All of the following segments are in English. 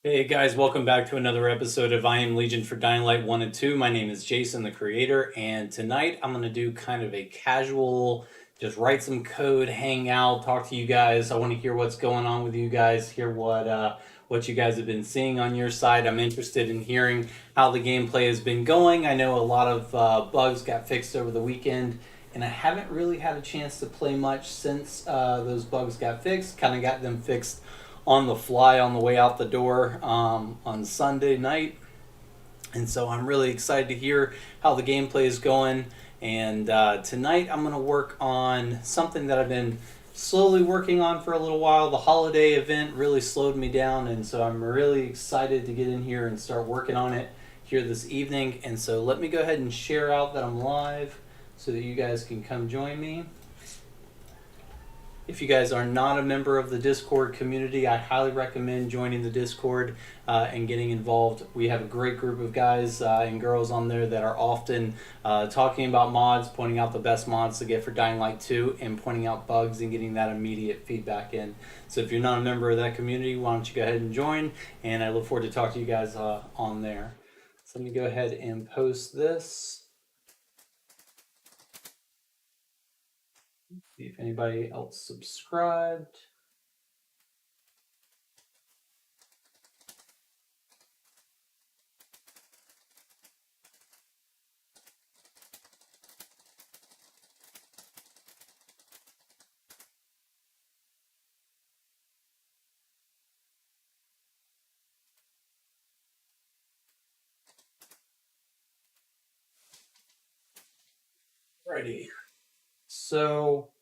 Hey guys, welcome back to another episode of I Am Legion for Dying Light 1 and 2. My name is Jason, the creator, and tonight I'm going to do kind of a casual, just write some code, hang out, talk to you guys. I want to hear what's going on with you guys, hear what you guys have been seeing on your side. I'm interested in hearing how the gameplay has been going. I know a lot of bugs got fixed over the weekend, and I haven't really had a chance to play much since those bugs got fixed. Kind of got them fixed on the fly on the way out the door on Sunday night. And so I'm really excited to hear how the gameplay is going. And tonight I'm going to work on something that I've been slowly working on for a little while. The holiday event really slowed me down, and so I'm really excited to get in here and start working on it here this evening. And so let me go ahead and share out that I'm live so that you guys can come join me. If you guys are not a member of the Discord community, I highly recommend joining the Discord and getting involved. We have a great group of guys and girls on there that are often talking about mods, pointing out the best mods to get for Dying Light 2, and pointing out bugs and getting that immediate feedback in. So if you're not a member of that community, why don't you go ahead and join? And I look forward to talking to you guys on there. So let me go ahead and post this. See if anybody else subscribed. Alrighty. So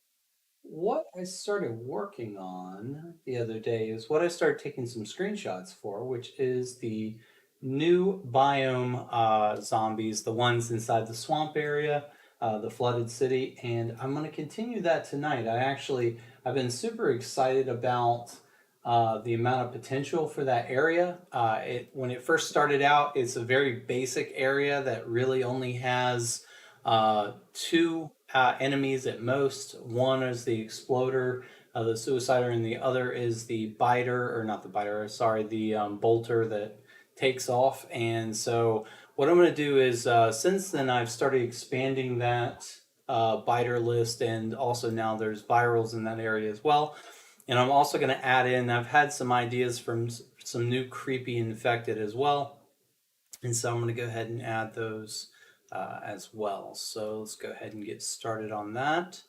what I started working on the other day is what I started taking some screenshots for, which is the new biome zombies, the ones inside the swamp area, the flooded city, and I'm going to continue that tonight. I've been super excited about the amount of potential for that area. When it first started out, it's a very basic area that really only has two enemies at most. One is the exploder, the suicider, and the other is the biter, or not the biter, sorry, the bolter that takes off. And so, what I'm going to do is, since then, I've started expanding that biter list, and also now there's virals in that area as well. And I'm also going to add in, I've had some ideas from some new creepy infected as well. And so I'm going to go ahead and add those as well. So let's go ahead and get started on that.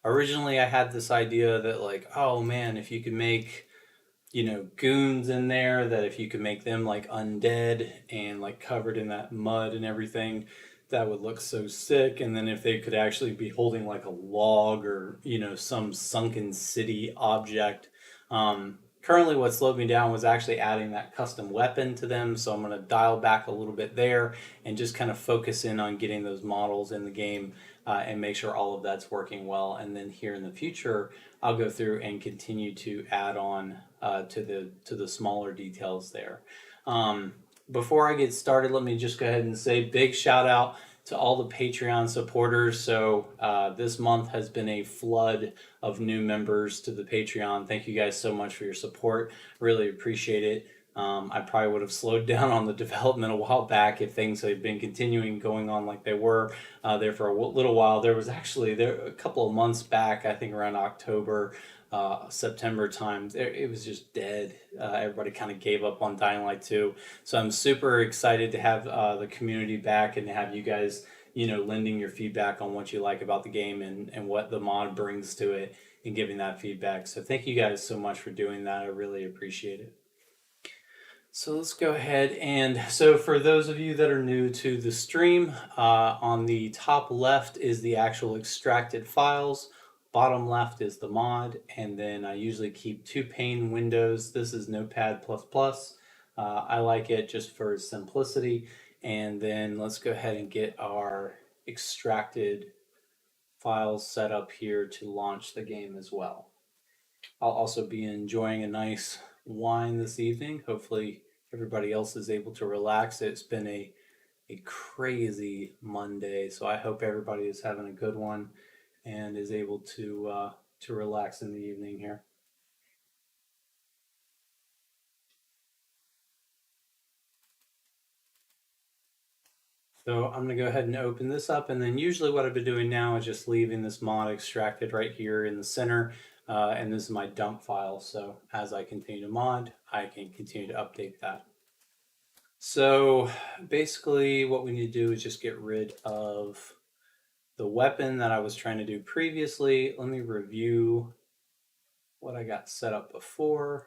Originally, I had this idea that, like, oh man, if you could make, goons in there, that if you could make them like undead and like covered in that mud and everything, that would look so sick. And then if they could actually be holding like a log or, some sunken city object. Currently, what slowed me down was actually adding that custom weapon to them. So I'm going to dial back a little bit there and just kind of focus in on getting those models in the game and make sure all of that's working well. And then here in the future, I'll go through and continue to add on to the smaller details there. Before I get started, let me just go ahead and say big shout out to all the Patreon supporters. So this month has been a flood of new members to the Patreon. Thank you guys so much for your support. Really appreciate it. I probably would have slowed down on the development a while back if things had been continuing going on like they were there for a little while. There was actually there a couple of months back, I think around October, September time, it was just dead. Everybody kind of gave up on Dying Light 2. So I'm super excited to have the community back and to have you guys, lending your feedback on what you like about the game and what the mod brings to it and giving that feedback. So thank you guys so much for doing that. I really appreciate it. So let's go ahead and so for those of you that are new to the stream, on the top left is the actual extracted files. Bottom left is the mod, and then I usually keep two pane windows. This is Notepad++. I like it just for simplicity. And then let's go ahead and get our extracted files set up here to launch the game as well. I'll also be enjoying a nice wine this evening. Hopefully everybody else is able to relax. It's been a crazy Monday, so I hope everybody is having a good one and is able to relax in the evening here. So I'm gonna go ahead and open this up, and then usually what I've been doing now is just leaving this mod extracted right here in the center, and this is my dump file. So as I continue to mod, I can continue to update that. So basically what we need to do is just get rid of the weapon that I was trying to do previously. Let me review what I got set up before.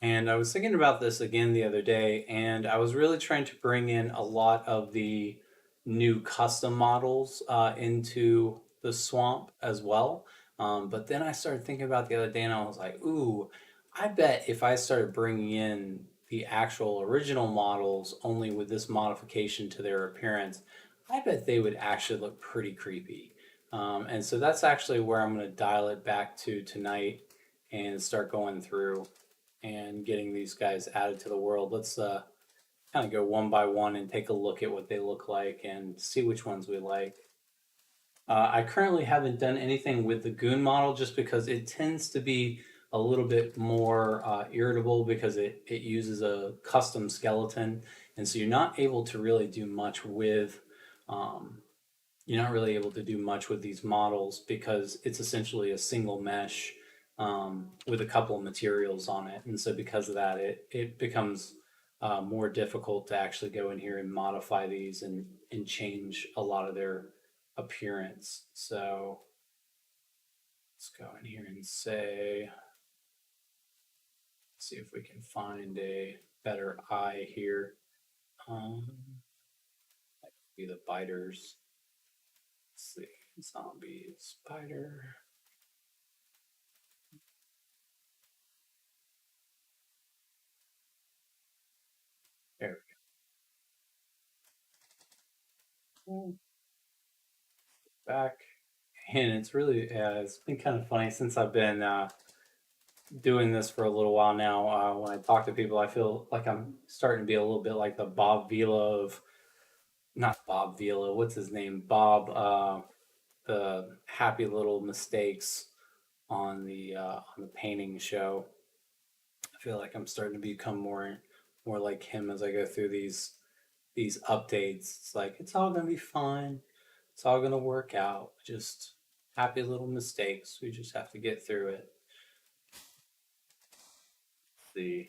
And I was thinking about this again the other day, and I was really trying to bring in a lot of the new custom models into the swamp as well. But then I started thinking about the other day, and I was like, ooh, I bet if I started bringing in the actual original models only with this modification to their appearance, I bet they would actually look pretty creepy. And so that's actually where I'm going to dial it back to tonight and start going through and getting these guys added to the world. Let's kind of go one by one and take a look at what they look like and see which ones we like. I currently haven't done anything with the goon model just because it tends to be a little bit more irritable because it uses a custom skeleton. And so you're not able to really do much with um, you're not really able to do much with these models because it's essentially a single mesh with a couple of materials on it. And so because of that, it becomes more difficult to actually go in here and modify these and change a lot of their appearance. So let's go in here and say, see if we can find a better eye here. Um, be the biters. Let's see, zombie, spider. There we go. Back, and it's really it's been kind of funny since I've been doing this for a little while now. When I talk to people, I feel like I'm starting to be a little bit like the Bob Vila of not Bob Vila. What's his name? Bob, the Happy Little Mistakes on the painting show. I feel like I'm starting to become more like him as I go through these updates. It's like it's all gonna be fine. It's all gonna work out. Just happy little mistakes. We just have to get through it. The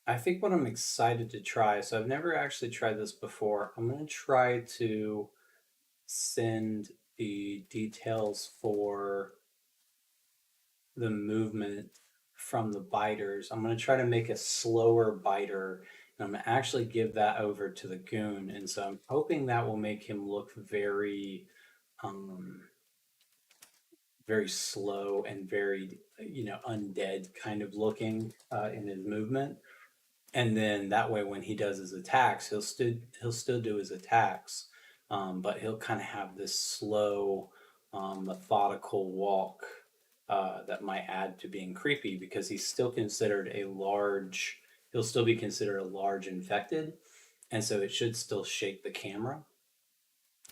I think what I'm excited to try. So I've never actually tried this before. I'm gonna try to send the details for the movement from the biters. I'm going to try to make a slower biter, and I'm going to actually give that over to the goon. And so I'm hoping that will make him look um, very slow and very, undead kind of looking in his movement. And then that way, when he does his attacks, he'll still do his attacks, but he'll kind of have this slow, methodical walk that might add to being creepy because he's still considered a large. He'll still be considered a large infected, and so it should still shake the camera.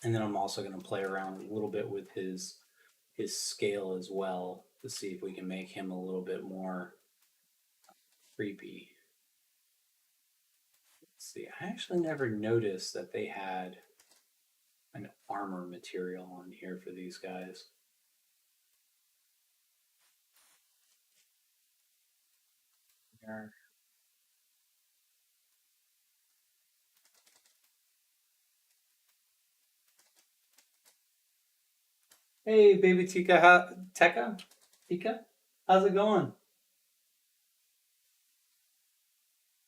And then I'm also going to play around a little bit with his scale as well to see if we can make him a little bit more creepy. Let's see, I actually never noticed that they had an armor material on here for these guys. Hey, baby Tika, how's it going?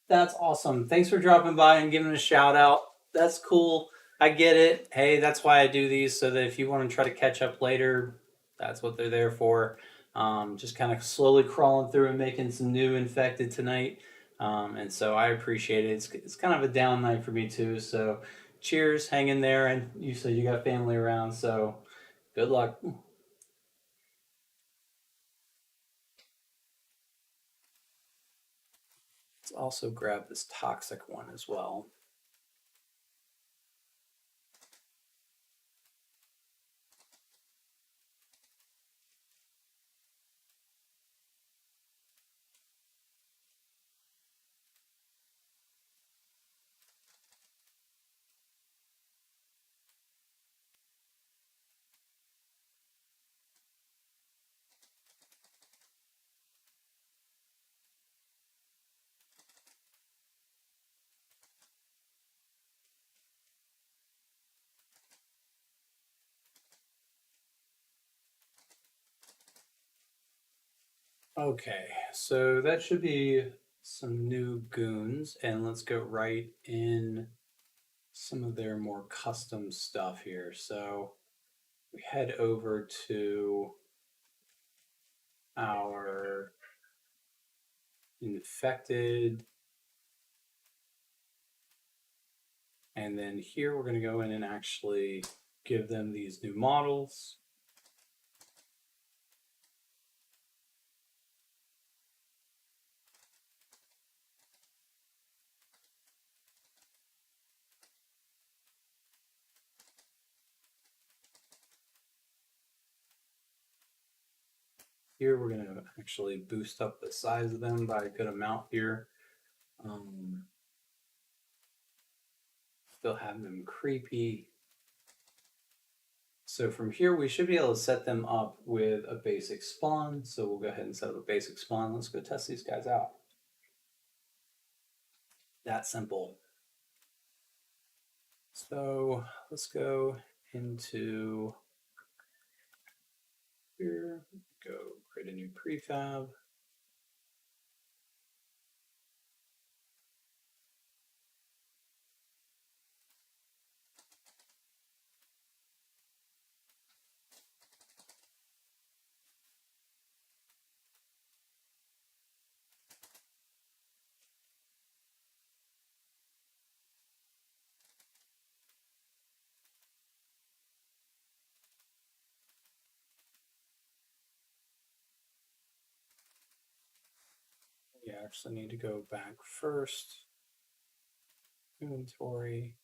That's awesome. Thanks for dropping by and giving a shout out. That's cool. I get it. Hey, that's why I do these so that if you want to try to catch up later, that's what they're there for. Just kind of slowly crawling through and making some new infected tonight. And so I appreciate it. It's kind of a down night for me too. So cheers, hang in there, and you said you got family around, so good luck. Let's also grab this toxic one as well. Okay, so that should be some new goons, and let's go right in some of their more custom stuff here. So we head over to our infected, and then here we're going to go in and actually give them these new models. Here we're going to actually boost up the size of them by a good amount here. Still have them creepy. So from here, we should be able to set them up with a basic spawn. So we'll go ahead and set up a basic spawn. Let's go test these guys out. That simple. So let's go into here, go create a new prefab. We actually need to go back first. Inventory.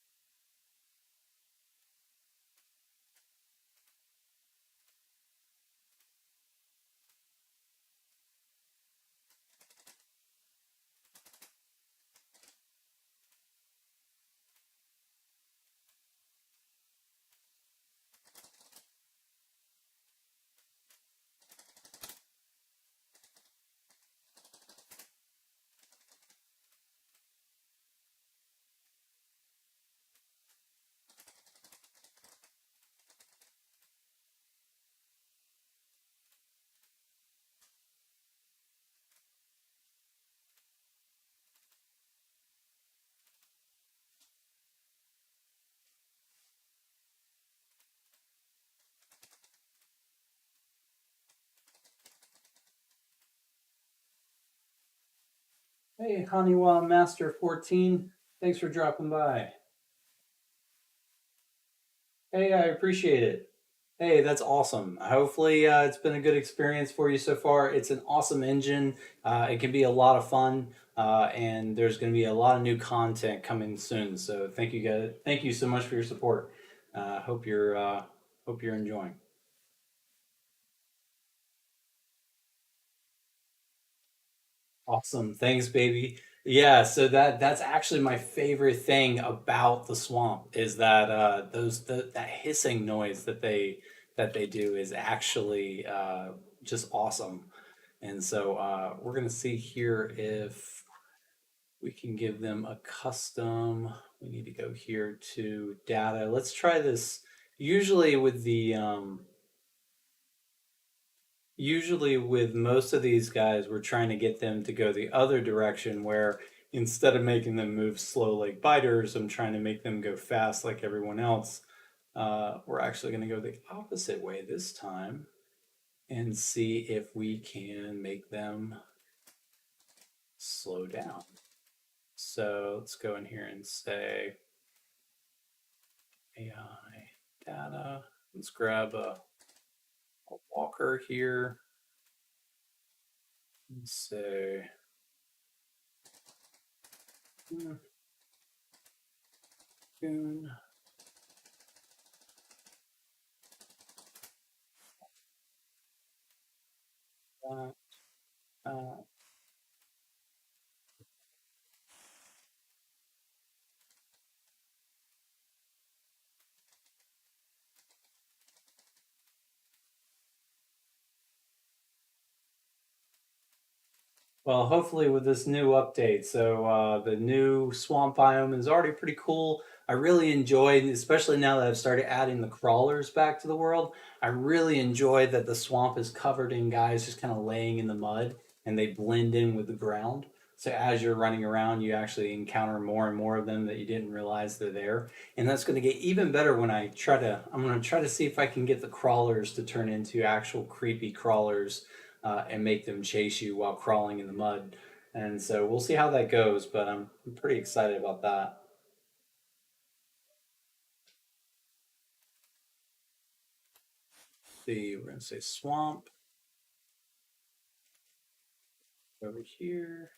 Hey, Honeywell Master 14. Thanks for dropping by. Hey, I appreciate it. Hey, that's awesome. Hopefully, it's been a good experience for you so far. It's an awesome engine. It can be a lot of fun, and there's going to be a lot of new content coming soon. So, thank you guys. Thank you so much for your support. Hope you're enjoying. Awesome. Thanks, baby. Yeah, so that's actually my favorite thing about the swamp is that that hissing noise that they do is actually just awesome. And so we're gonna see here if we can give them a custom. We need to go here to data. Let's try this. Usually with the usually with most of these guys, we're trying to get them to go the other direction where instead of making them move slow like biters, I'm trying to make them go fast like everyone else. We're actually going to go the opposite way this time and see if we can make them slow down. So let's go in here and say AI data. Let's grab a walker here. Let's say goon. That, that. Well, hopefully with this new update. So the new swamp biome is already pretty cool. I really enjoy, especially now that I've started adding the crawlers back to the world. I really enjoy that the swamp is covered in guys just kind of laying in the mud and they blend in with the ground. So as you're running around, you actually encounter more and more of them that you didn't realize they're there. And that's going to get even better when I'm going to try to see if I can get the crawlers to turn into actual creepy crawlers and make them chase you while crawling in the mud. And so we'll see how that goes, but I'm pretty excited about that. We're going to say swamp over here.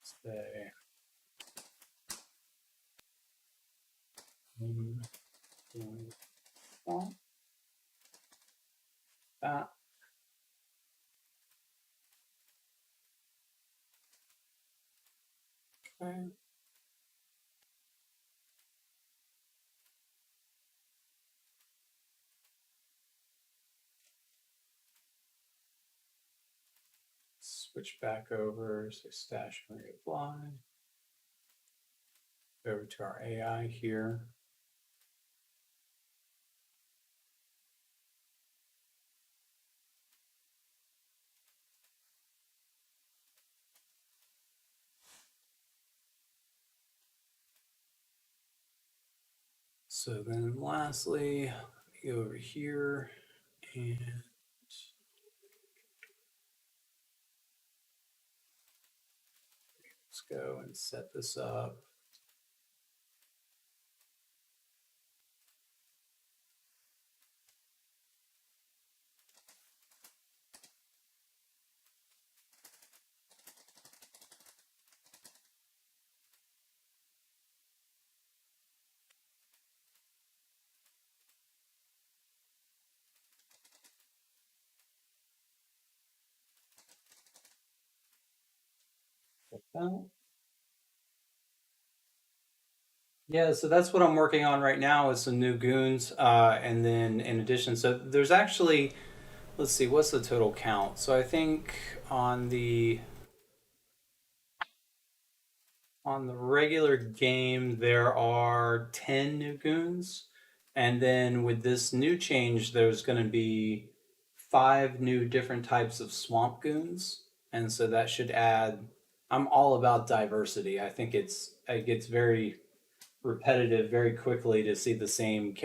Say swamp. That. Okay. Switch back over. Say stationary apply. Go over to our AI here. So then lastly, go over here and let's go and set this up. Like that. Yeah, so that's what I'm working on right now is some new goons. And then in addition, so there's actually, let's see, what's the total count? So I think on the regular game there are 10 new goons. And then with this new change, there's going to be 5 new different types of swamp goons. And so that should add, I'm all about diversity. I think it gets very repetitive very quickly to see the same.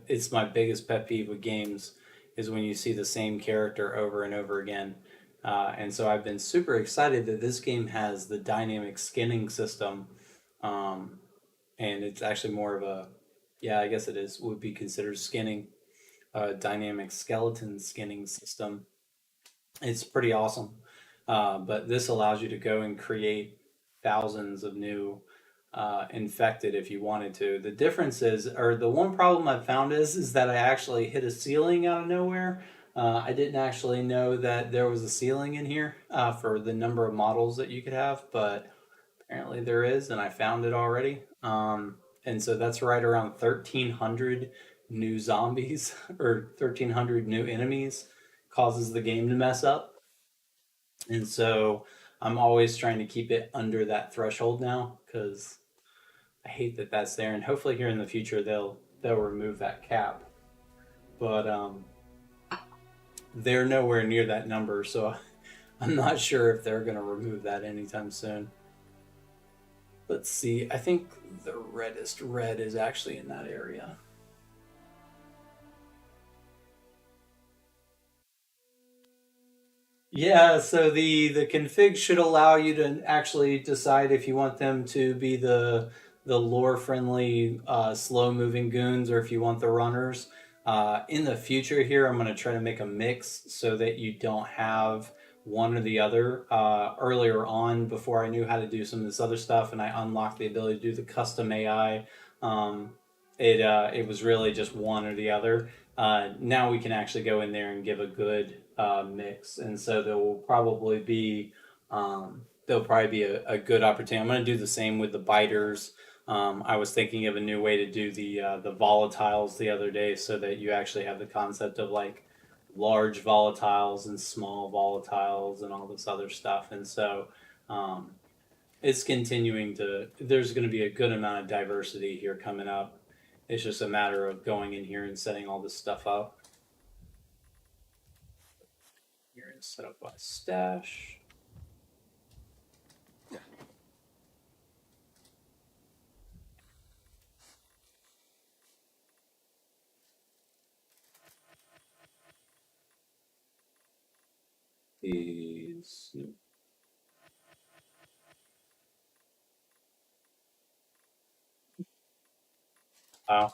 It's my biggest pet peeve with games is when you see the same character over and over again. And so I've been super excited that this game has the dynamic skinning system, um, and it's actually more of a, yeah, I guess it is would be considered skinning, dynamic skeleton skinning system. It's pretty awesome. But this allows you to go and create thousands of new infected if you wanted to. The difference is, or the one problem I've found is that I actually hit a ceiling out of nowhere. I didn't actually know that there was a ceiling in here for the number of models that you could have, but apparently there is, and I found it already. And so that's right around 1,300 new zombies or 1,300 new enemies causes the game to mess up. And so I'm always trying to keep it under that threshold now because I hate that that's there. And hopefully here in the future they'll remove that cap. But they're nowhere near that number, so I'm not sure if they're going to remove that anytime soon. Let's see. I think the reddest red is actually in that area. Yeah, so the config should allow you to actually decide if you want them to be the lore friendly slow moving goons or if you want the runners. In the future here, I'm going to try to make a mix so that you don't have one or the other. Earlier on, before I knew how to do some of this other stuff, and I unlocked the ability to do the custom AI, um, it was really just one or the other. Now we can actually go in there and give a good mix, and so there'll probably be a good opportunity. I'm going to do the same with the biters. I was thinking of a new way to do the volatiles the other day, so that you actually have the concept of like large volatiles and small volatiles and all this other stuff, and so um, it's continuing to. There's going to be a good amount of diversity here coming up. It's just a matter of going in here and setting all this stuff up. Here and set up my stash. These. Wow.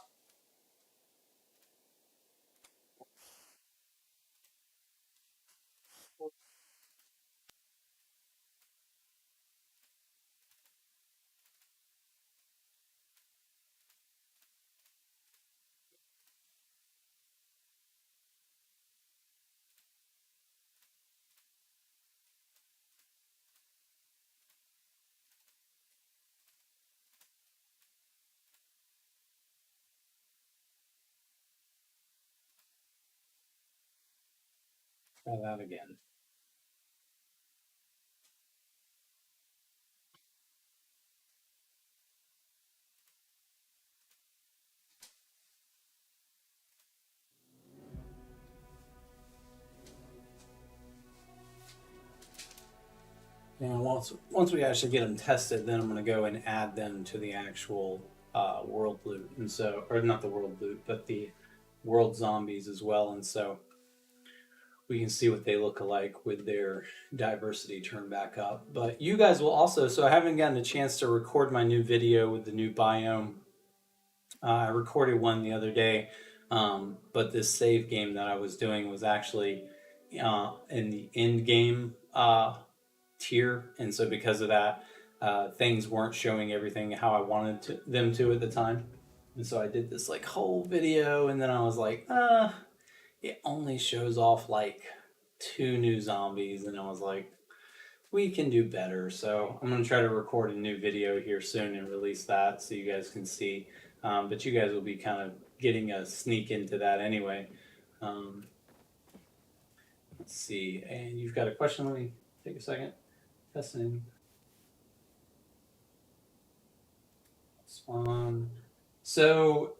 Try that again. And once we actually get them tested, then I'm going to go and add them to the actual world loot, and so, or not the world loot, but the world zombies as well, and so we can see what they look like with their diversity turned back up. But you guys will also, so I haven't gotten a chance to record my new video with the new biome. I recorded one the other day, but this save game that I was doing was actually in the end game tier, and so because of that, things weren't showing everything how I wanted them to at the time. And so I did this like whole video, and then I was like, it only shows off like two new zombies, and I was like, we can do better. So I'm gonna try to record a new video here soon and release that so you guys can see. But you guys will be kind of getting a sneak into that anyway. Um, let's see, and you've got a question. Let me take a second. Testing. Spawn. So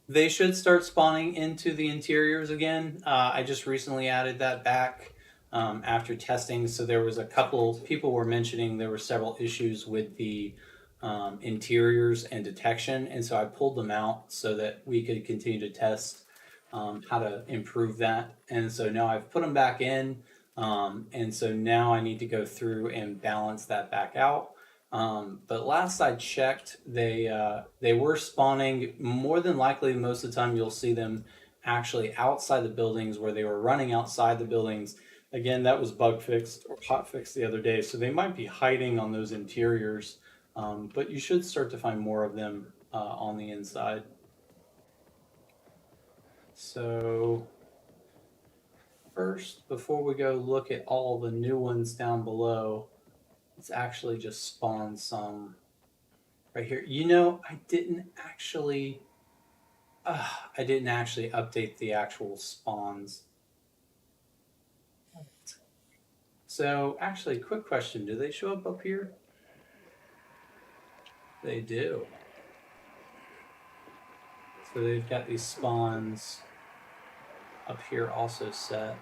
they should start spawning into the interiors again. I just recently added that back after testing. So there was a couple people were mentioning there were several issues with the interiors and detection, and so I pulled them out so that we could continue to test how to improve that. And so now I've put them back in, and so now I need to go through and balance that back out. But last I checked, they were spawning. More than likely, most of the time you'll see them actually outside the buildings where they were running outside the buildings. Again, that was bug fixed or hot fixed the other day, so they might be hiding on those interiors. But you should start to find more of them on the inside. So first, before we go look at all the new ones down below, let's actually just spawn some right here. You know, I didn't actually update the actual spawns. So actually, quick question: do they show up here? They do. So they've got these spawns up here also set,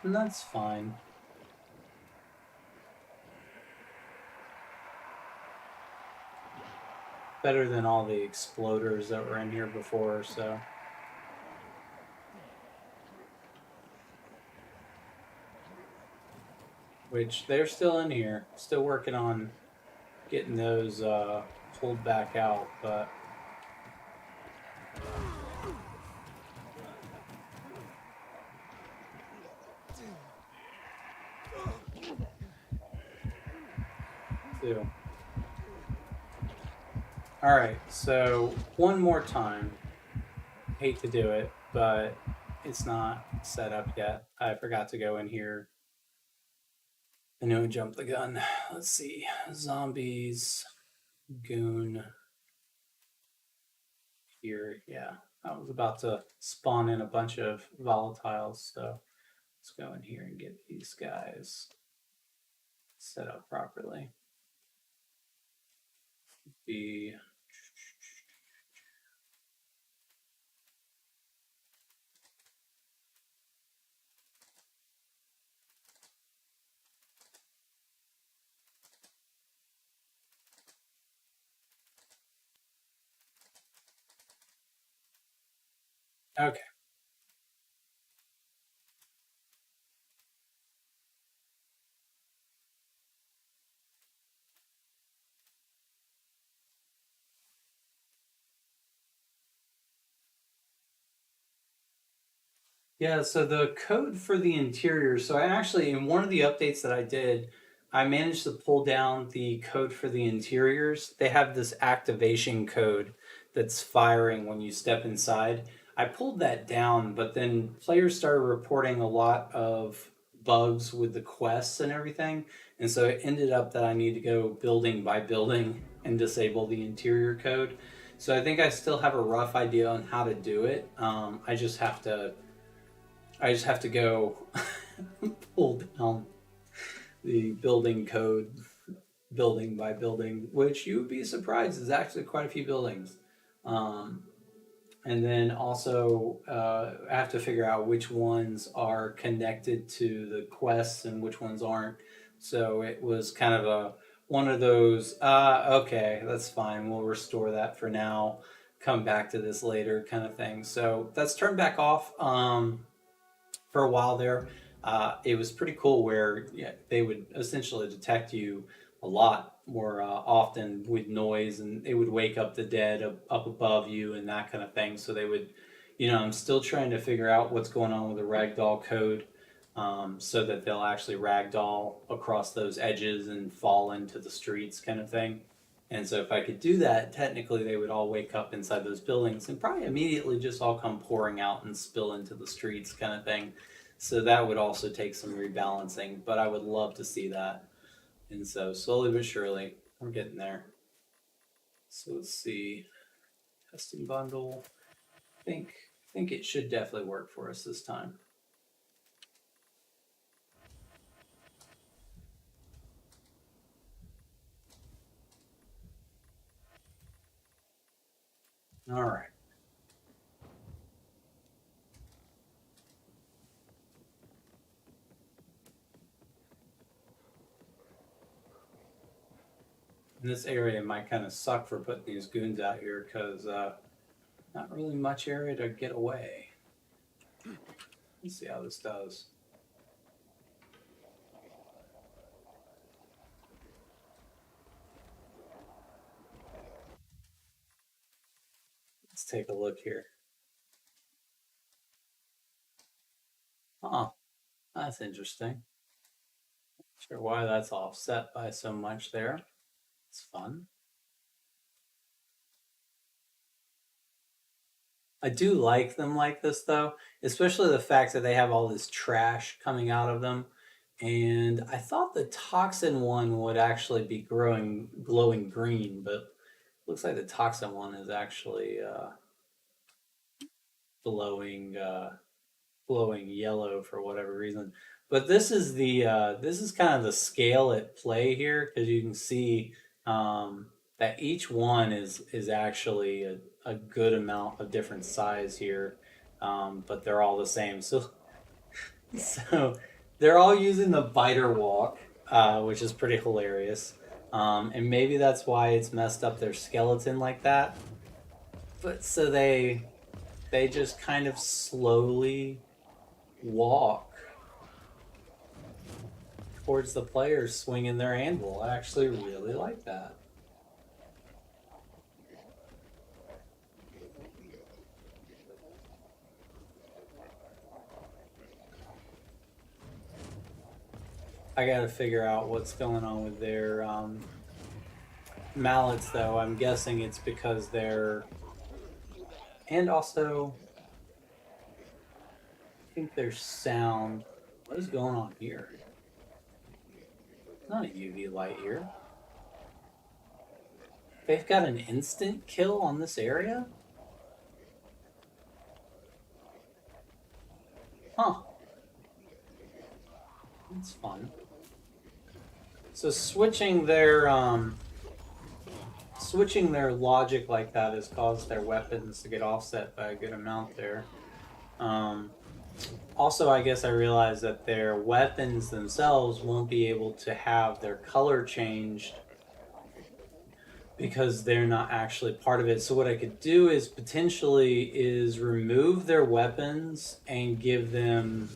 and that's fine. Better than all the exploders that were in here before. So which they're still in here, still working on getting those pulled back out, but too. All right, so one more time. Hate to do it, but it's not set up yet. I forgot to go in here. I know, jump the gun. Let's see. Zombies, goon here. Yeah, I was about to spawn in a bunch of volatiles, so let's go in here and get these guys set up properly. Be okay. Yeah, so the code for the interior. So I actually, in one of the updates that I did, I managed to pull down the code for the interiors. They have this activation code that's firing when you step inside. I pulled that down, but then players started reporting a lot of bugs with the quests and everything. And so it ended up that I need to go building by building and disable the interior code. So I think I still have a rough idea on how to do it. I just have to go pull down the building code building by building, which you would be surprised is actually quite a few buildings. Um, and then also, I have to figure out which ones are connected to the quests and which ones aren't. So it was kind of a one of those. Okay, that's fine. We'll restore that for now. Come back to this later, kind of thing. So that's turned back off. For a while there. It was pretty cool where yeah, they would essentially detect you a lot more often with noise, and they would wake up the dead up above you and that kind of thing. So they would, I'm still trying to figure out what's going on with the ragdoll code, so that they'll actually ragdoll across those edges and fall into the streets, kind of thing. And so if I could do that, technically they would all wake up inside those buildings and probably immediately just all come pouring out and spill into the streets, kind of thing. So that would also take some rebalancing, but I would love to see that. And so slowly but surely, we're getting there. So let's see. Testing bundle. I think it should definitely work for us this time. All right. And this area might kind of suck for putting these goons out here because not really much area to get away. Let's see how this does. Let's take a look here. Oh, that's interesting. Not sure why that's offset by so much there. It's fun. I do like them like this though, especially the fact that they have all this trash coming out of them. And I thought the toxin one would actually be glowing green, but looks like the toxin one is actually glowing glowing yellow for whatever reason. But this is kind of the scale at play here because you can see that each one is actually a good amount of different size here, but they're all the same. So they're all using the biter walk, which is pretty hilarious. And maybe that's why it's messed up their skeleton like that. But so they just kind of slowly walk towards the players swinging their anvil. I actually really like that. I gotta figure out what's going on with their mallets, though. I'm guessing it's because they're... And also, I think their sound... What is going on here? Not a UV light here. They've got an instant kill on this area? Huh. That's fun. So switching their logic like that has caused their weapons to get offset by a good amount there. Also, I guess I realized that their weapons themselves won't be able to have their color changed because they're not actually part of it. So what I could do is potentially remove their weapons and give them,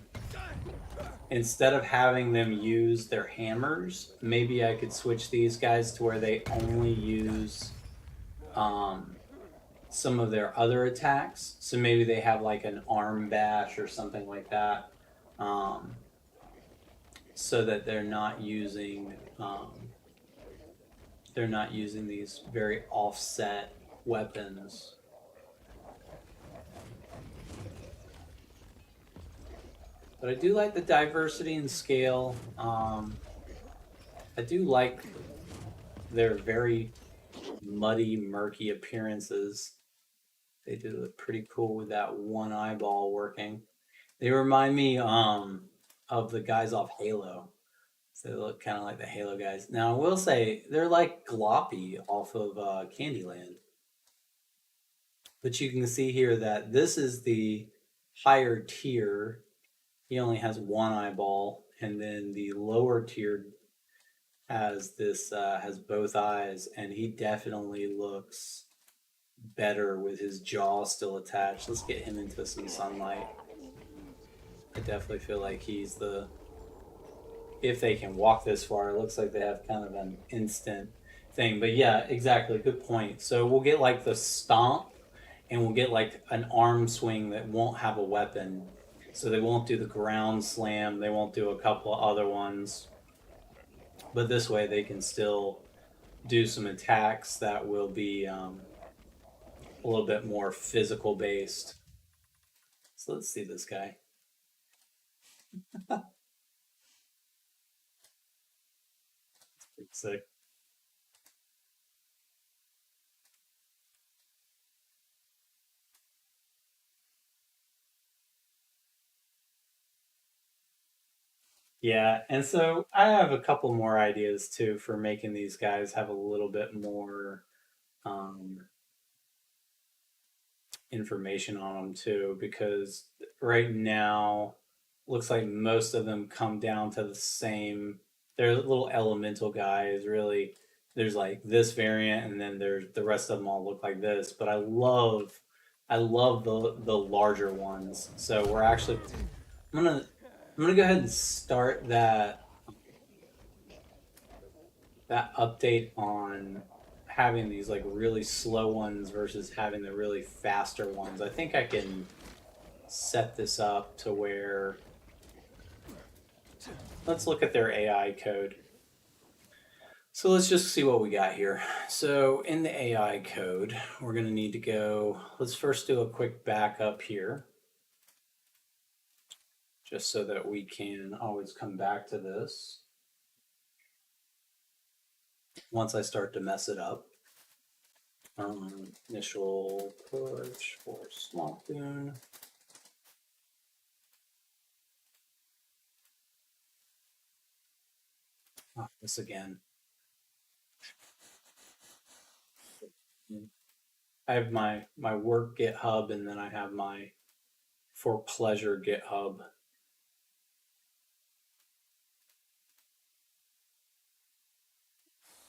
instead of having them use their hammers, maybe I could switch these guys to where they only use some of their other attacks. So maybe they have like an arm bash or something like that, so that they're not using these very offset weapons. But I do like the diversity and scale. I do like their very muddy, murky appearances. They do look pretty cool with that one eyeball working. They remind me of the guys off Halo. So they look kind of like the Halo guys. Now, I will say, they're like Gloppy off of Candyland. But you can see here that this is the higher tier. He only has one eyeball. And then the lower tier has both eyes. And he definitely looks better with his jaw still attached. Let's get him into some sunlight. I definitely feel like he's the... If they can walk this far, it looks like they have kind of an instant thing. But yeah, exactly. Good point. So we'll get like the stomp, and we'll get like an arm swing that won't have a weapon. So they won't do the ground slam. They won't do a couple of other ones. But this way they can still do some attacks that will be a little bit more physical based. So let's see this guy. Pretty sick. Yeah, and so I have a couple more ideas too for making these guys have a little bit more um, information on them too, because right now looks like most of them come down to the same. They're little elemental guys, really. There's like this variant, and then there's the rest of them all look like this. But I love the larger ones. So we're actually, I'm gonna go ahead and start that update on having these like really slow ones versus having the really faster ones. I think I can set this up to where, let's look at their AI code. So let's just see what we got here. So in the AI code, we're going to need to go, let's first do a quick backup here, just so that we can always come back to this once I start to mess it up. Initial push for Swamp Dune. Oh, this again. I have my work GitHub, and then I have my for pleasure GitHub.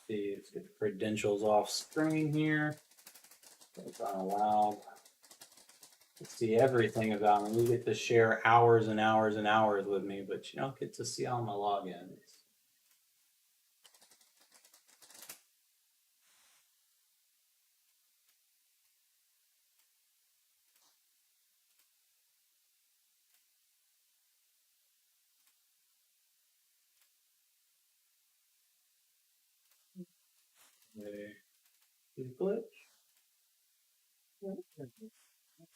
See, let's get the credentials off screen here. It's unallowed. Let's see everything about me. You get to share hours and hours and hours with me, but you don't get to see all my logins. a glitch.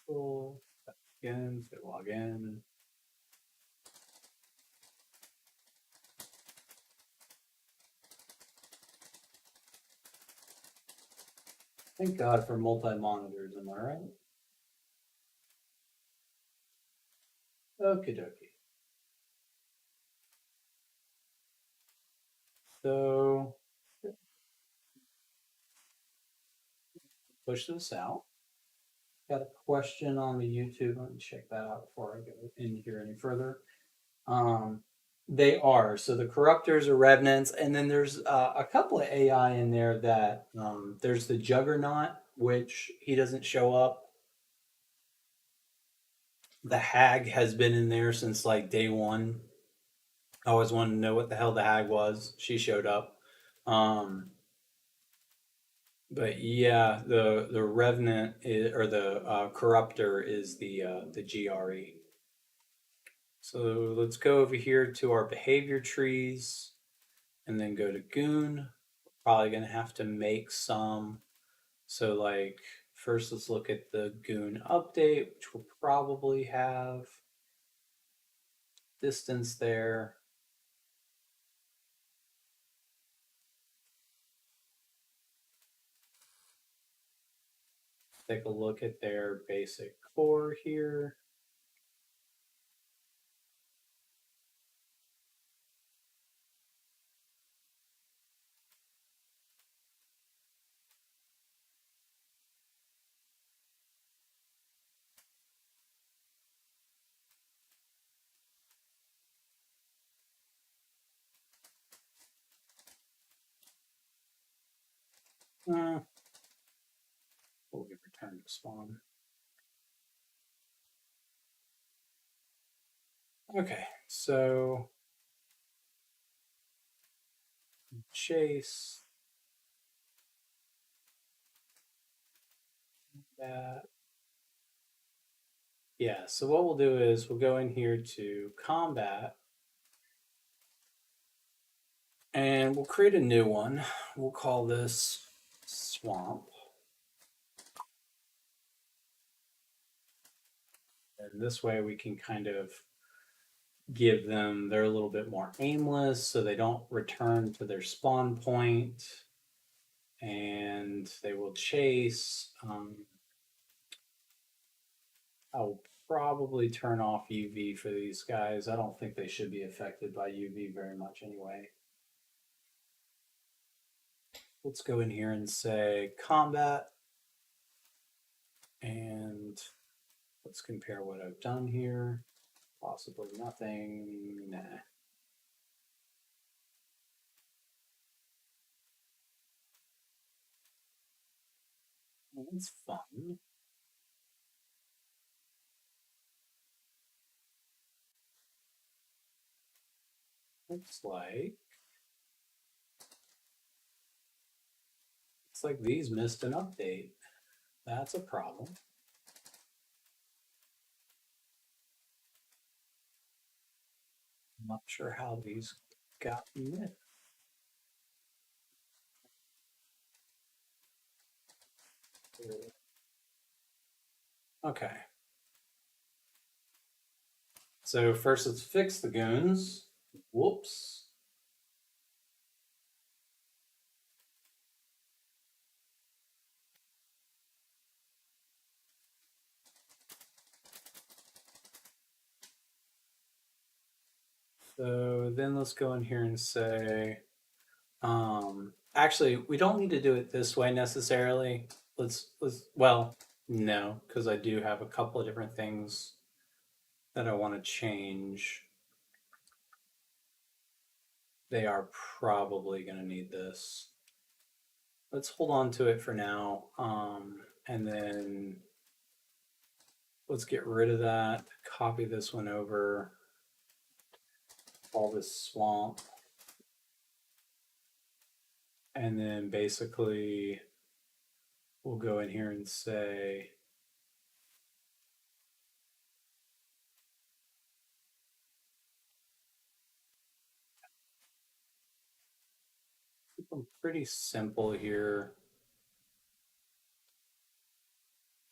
Cancel. Again, say log in. Thank God for multi-monitors, am I right? Okie dokie. So push this out. Got a question on the YouTube. Let me check that out before I go in here any further. Um, they are. So the corruptors are revenants, and then there's a couple of AI in there that there's the Juggernaut, which he doesn't show up. The Hag has been in there since like day one. I always wanted to know what the hell the Hag was. She showed up. Um, but yeah, the Revenant is, or the Corruptor is the GRE. So let's go over here to our behavior trees and then go to Goon. Probably going to have to make some. So like first let's look at the Goon update, which will probably have distance there. Take a look at their basic core here. Uh, we'll get return to spawn. Okay, so chase that. Yeah, so what we'll do is we'll go in here to combat and we'll create a new one. We'll call this swamp. And this way we can kind of give them, they're a little bit more aimless so they don't return to their spawn point and they will chase. I'll probably turn off UV for these guys. I don't think they should be affected by UV very much anyway. Let's go in here and say combat and let's compare what I've done here. Possibly nothing. Nah. That's fun. Looks like these missed an update. That's a problem. I'm not sure how these got missed. Okay. So first let's fix the goons. Whoops. So then let's go in here and say, actually, we don't need to do it this way necessarily. Well, no, because I do have a couple of different things that I want to change. They are probably going to need this. Let's hold on to it for now. And then let's get rid of that. Copy this one over. All this swamp. And then basically we'll go in here and say, keep them pretty simple here.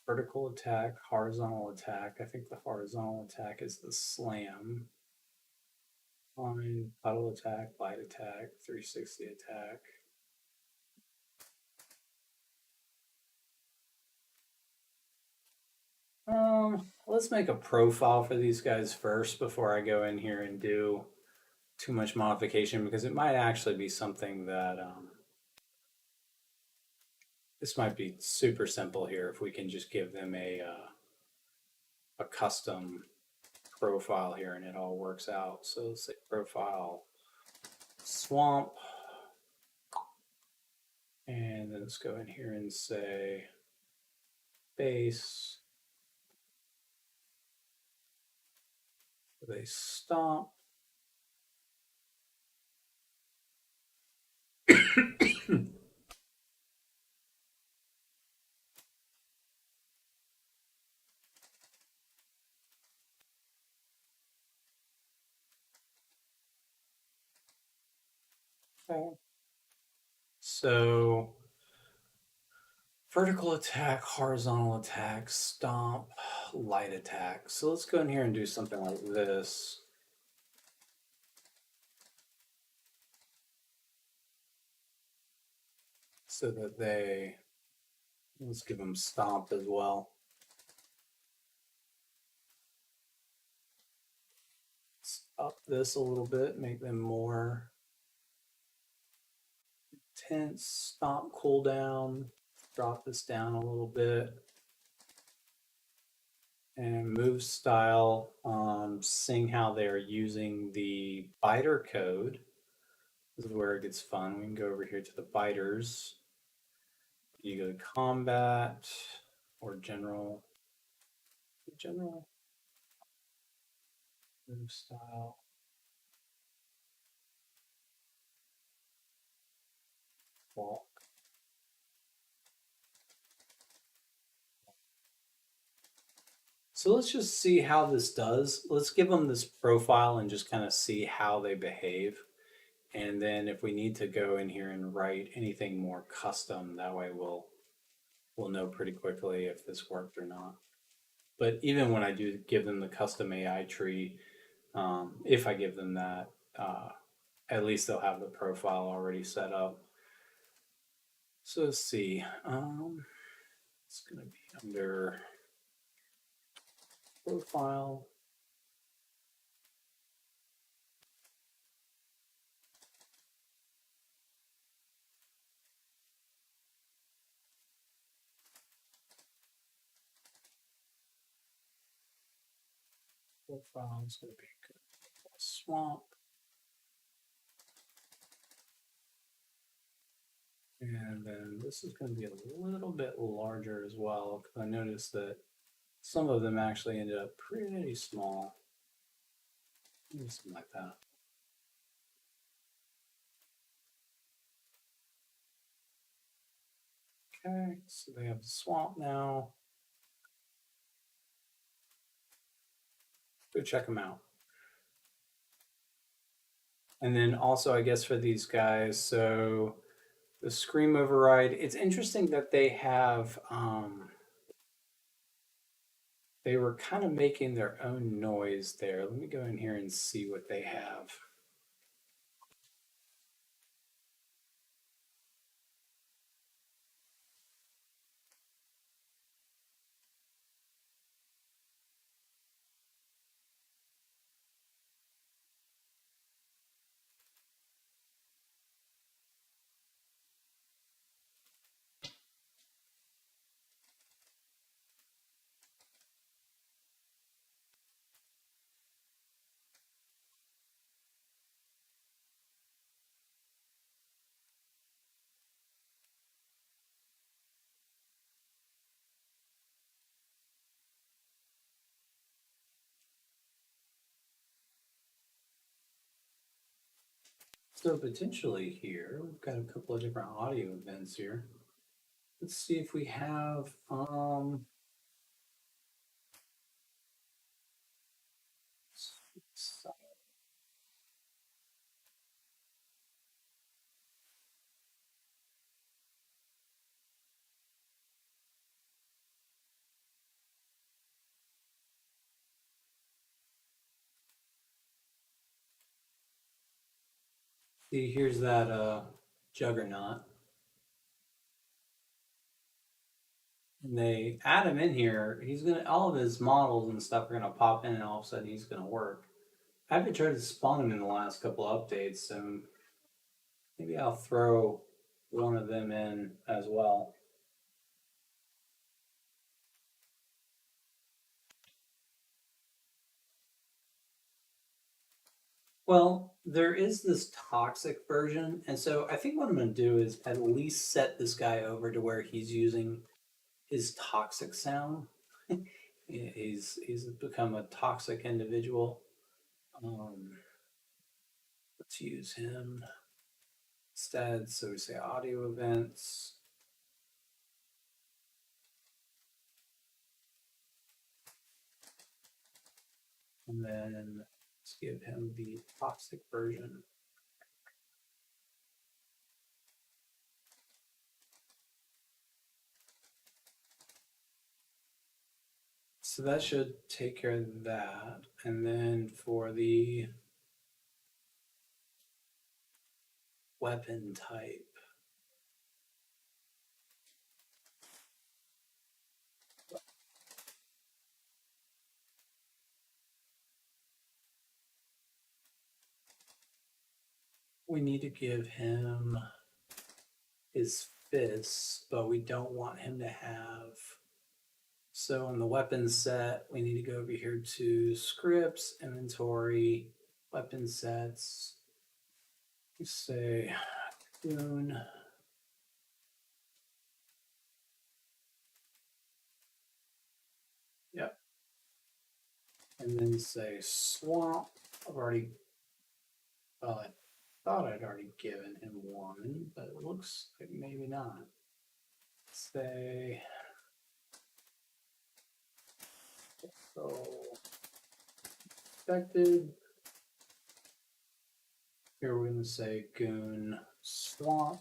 Vertical attack, horizontal attack. I think the horizontal attack is the slam. Fine, puddle attack, light attack, 360 attack. Let's make a profile for these guys first before I go in here and do too much modification, because it might actually be something that this might be super simple here if we can just give them a custom profile here and it all works out. So let's say profile swamp, and then let's go in here and say base. They stomp. Okay. So vertical attack, horizontal attack, stomp, light attack. So let's go in here and do something like this. So that let's give them stomp as well. Let's up this a little bit, make them more intense. Stomp cooldown, drop this down a little bit. And move style, seeing how they're using the biter code. This is where it gets fun. We can go over here to the biters. You go to combat or general. General. Move style. Walk. So let's just see how this does. Let's give them this profile and just kind of see how they behave. And then if we need to go in here and write anything more custom, that way we'll know pretty quickly if this worked or not. But even when I do give them the custom AI tree, if I give them that, at least they'll have the profile already set up. So let's see. It's going to be under profile. Profile is going to be good. Swamp. And then this is going to be a little bit larger as well, because I noticed that some of them actually ended up pretty small. Maybe something like that. Okay, so they have the swamp now. Go check them out. And then also, I guess for these guys, so the Scream override, it's interesting that they have, they were kind of making their own noise there. Let me go in here and see what they have. So potentially here, we've got a couple of different audio events here. Let's see if we have, See, here's that juggernaut. And they add him in here. He's gonna all of his models and stuff are gonna pop in, and all of a sudden he's gonna work. I haven't tried to spawn him in the last couple updates, so maybe I'll throw one of them in as well. Well, there is this toxic version, and so I think what I'm going to do is at least set this guy over to where he's using his toxic sound. He's become a toxic individual. Um, let's use him instead. So we say audio events, and then let's give him the toxic version. So that should take care of that. And then for the weapon type, we need to give him his fists, but we don't want him to have. So on the weapon set, we need to go over here to scripts, inventory, weapon sets. We say goon. Yep. And then say swamp. I've already, well, I thought I'd already given him one, but it looks like maybe not. Say, so expected. Here we're going to say goon swamp.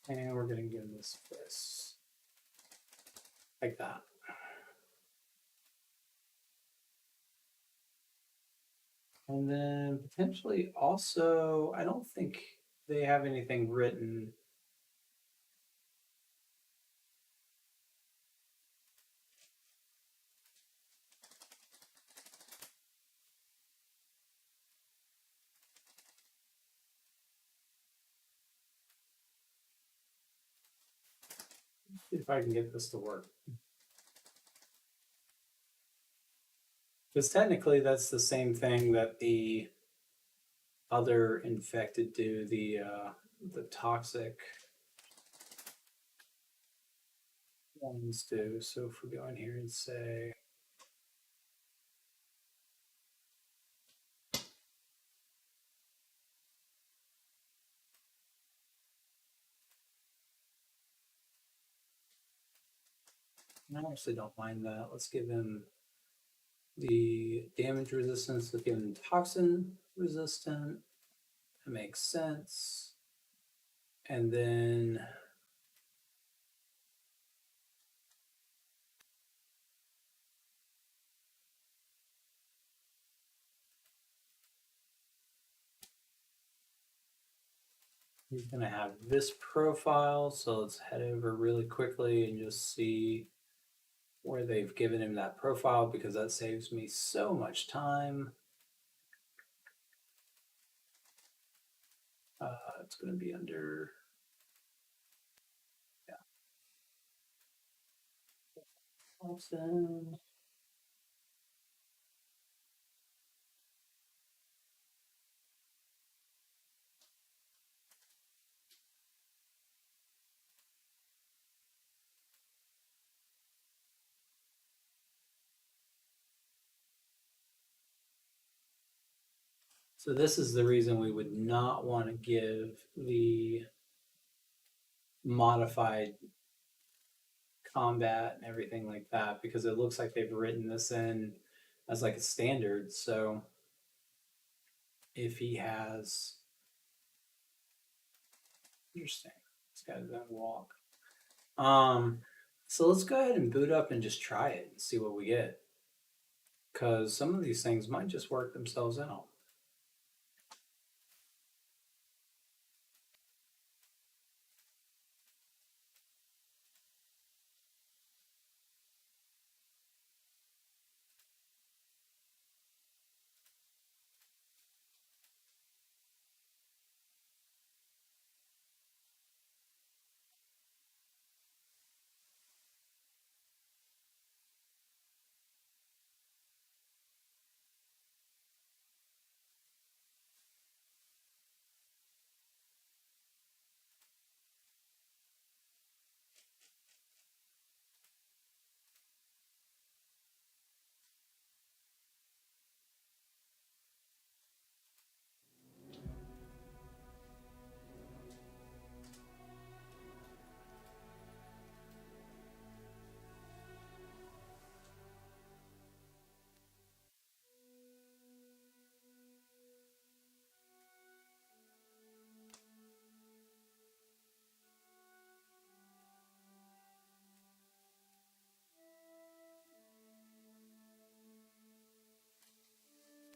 And we're going to give this fist. Like that. And then potentially also, I don't think they have anything written. See if I can get this to work. Because technically that's the same thing that the other infected do, the toxic ones do. So if we go in here and say I actually don't mind that. Let's give him the damage resistance, let's give him toxin resistant. That makes sense. And then he's going to have this profile. So let's head over really quickly and just see where they've given him that profile, because that saves me so much time. It's going to be under, yeah, Thompson. So this is the reason we would not want to give the modified combat and everything like that, because it looks like they've written this in as like a standard. So if he has, interesting, this guy doesn't walk. So let's go ahead and boot up and just try it and see what we get. because some of these things might just work themselves out.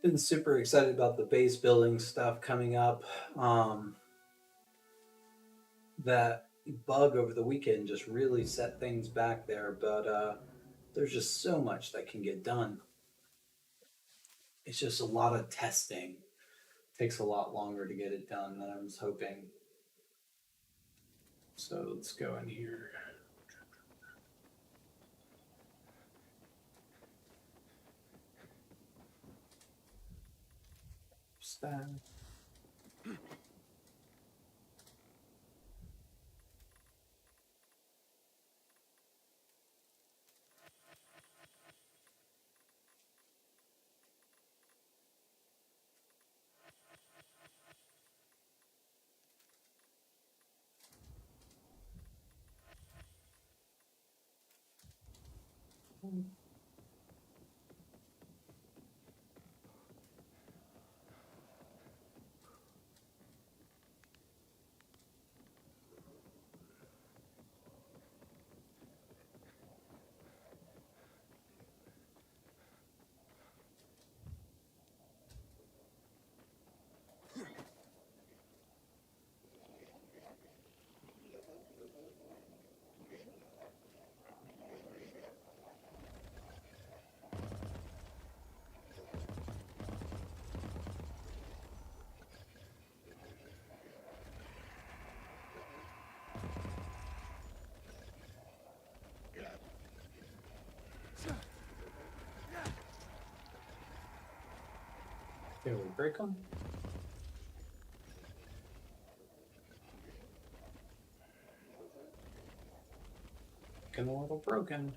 Been super excited about the base building stuff coming up. That bug over the weekend just really set things back there, but there's just so much that can get done. It's just a lot of testing. Takes a lot longer to get it done than I was hoping. So let's go in here. Staff. Here we break them. Getting a little broken.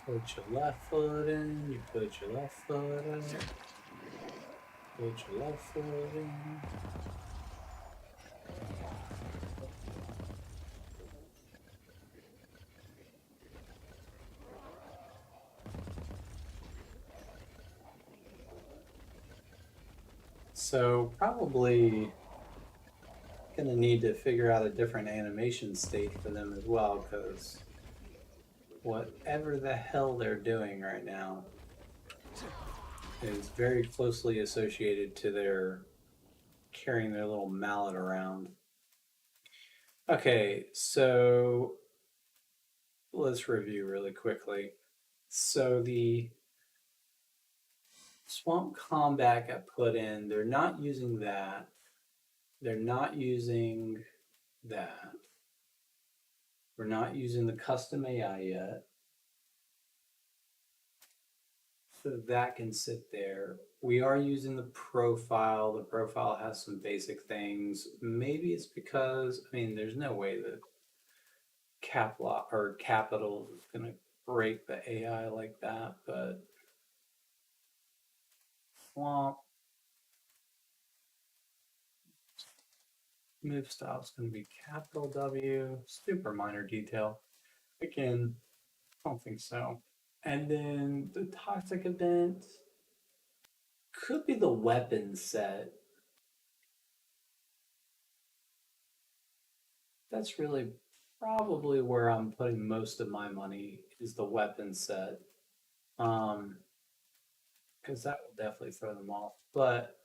Put your left foot in, you put your left foot in. Put your left foot in. So probably gonna need to figure out a different animation state for them as well, because whatever the hell they're doing right now is very closely associated to their carrying their little mallet around. Okay, so let's review really quickly. So the swamp combat got put in. They're not using that. They're not using that. We're not using the custom AI yet. So that can sit there. We are using the profile. The profile has some basic things. Maybe it's because, I mean, there's no way that Capital is going to break the AI like that, but Swamp move style is going to be capital W, super minor detail. Again, I don't think so. And then the toxic event could be the weapon set. That's really probably where I'm putting most of my money is the weapon set. Because that will definitely throw them off. But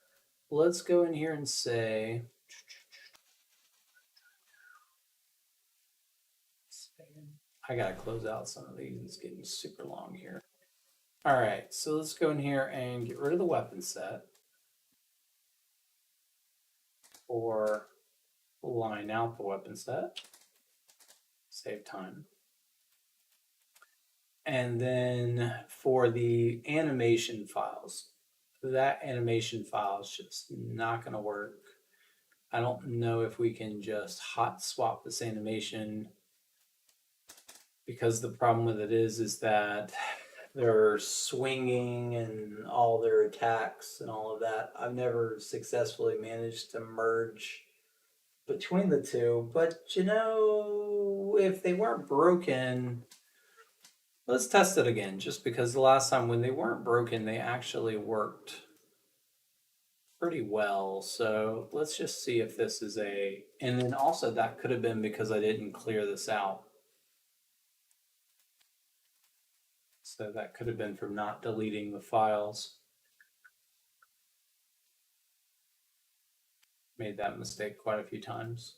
let's go in here and say, I gotta close out some of these. It's getting super long here. All right, so let's go in here and get rid of the weapon set or line out the weapon set. Save time. And then for the animation files, that animation file is just not going to work. I don't know if we can just hot swap this animation, because the problem with it is that they're swinging and all their attacks and all of that. I've never successfully managed to merge between the two, but you know, if they weren't broken, let's test it again, just because the last time when they weren't broken, they actually worked pretty well. So let's just see if this is a, and then also that could have been because I didn't clear this out. So that could have been from not deleting the files. Made that mistake quite a few times.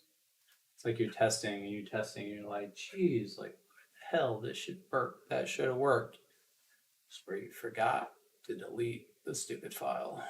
It's like you're testing and you're like, geez, like hell, this should work. That should have worked. Just where you forgot to delete the stupid file.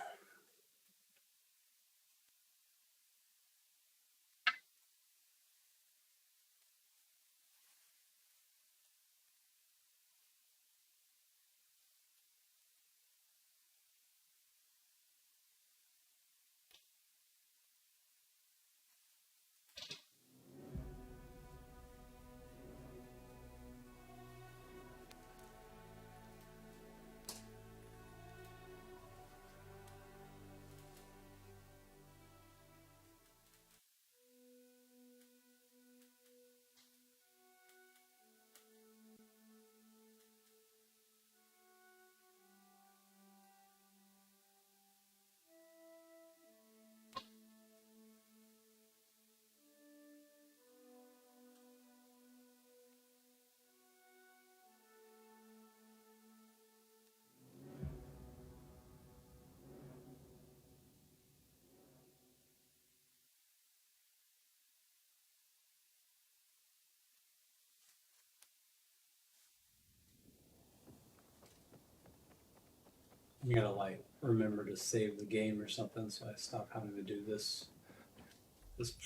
You gotta like remember to save the game or something, so I stop having to do this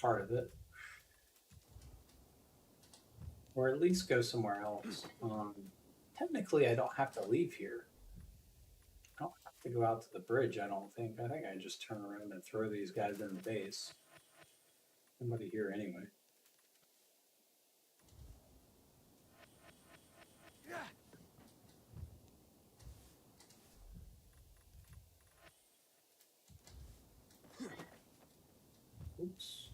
part of it, or at least go somewhere else. Technically, I don't have to leave here. I don't have to go out to the bridge. I don't think. I think I just turn around and throw these guys in the base. Nobody here anyway. Oops.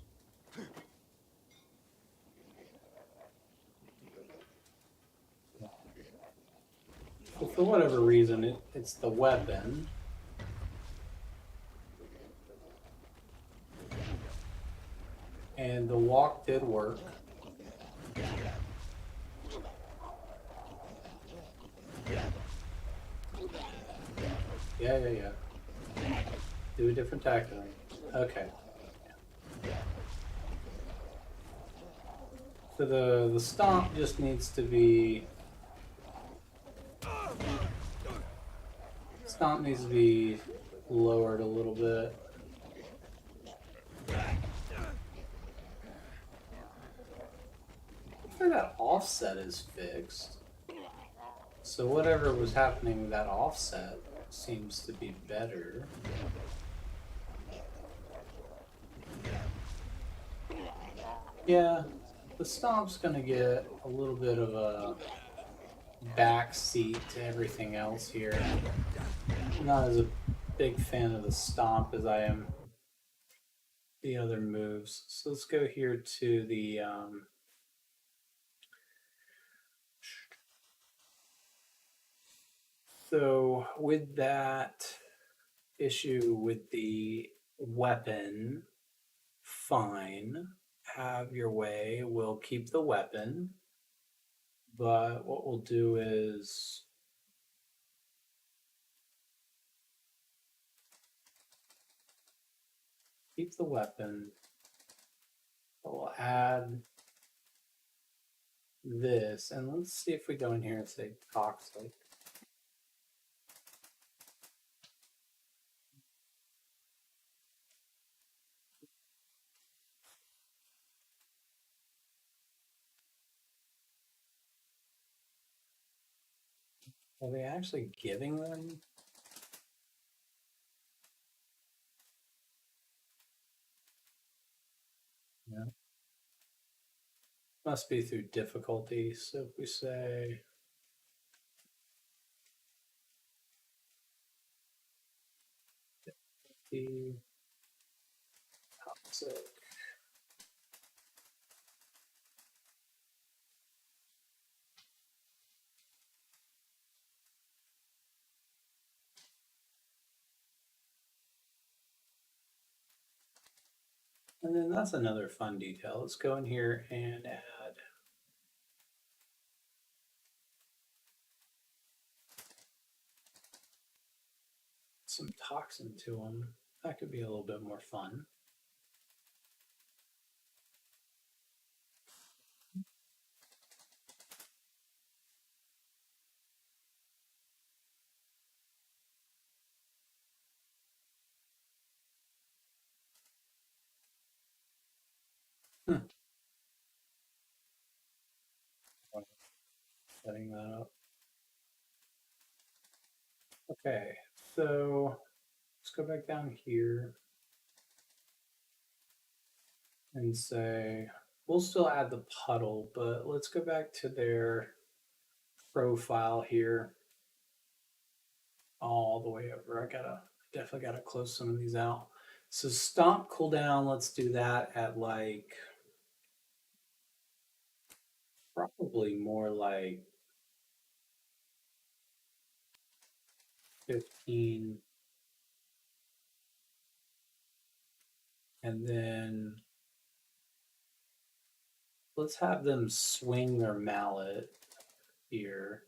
Well, for whatever reason, it's the weapon. And the walk did work. Yeah. Do a different tactic. Okay. So the stomp just needs to be lowered a little bit. Hopefully that offset is fixed. So whatever was happening with that offset seems to be better. Yeah, the stomp's gonna get a little bit of a back seat to everything else here. I'm not as a big fan of the stomp as I am the other moves. So let's go here to the so with that issue with the weapon, fine. have your way. We'll keep the weapon, but what we'll do is keep the weapon. We'll add this, and let's see if we go in here and say toxic. Are they actually giving them? Yeah. Must be through difficulty. So if we say the toxic, and then that's another fun detail. Let's go in here and add some toxin to them. That could be a little bit more fun. Hmm. Setting that up. Okay, so let's go back down here and say, we'll still add the puddle, but let's go back to their profile here all the way over. Definitely gotta close some of these out. So stomp cooldown, let's do that at like, probably more like 15. And then let's have them swing their mallet here.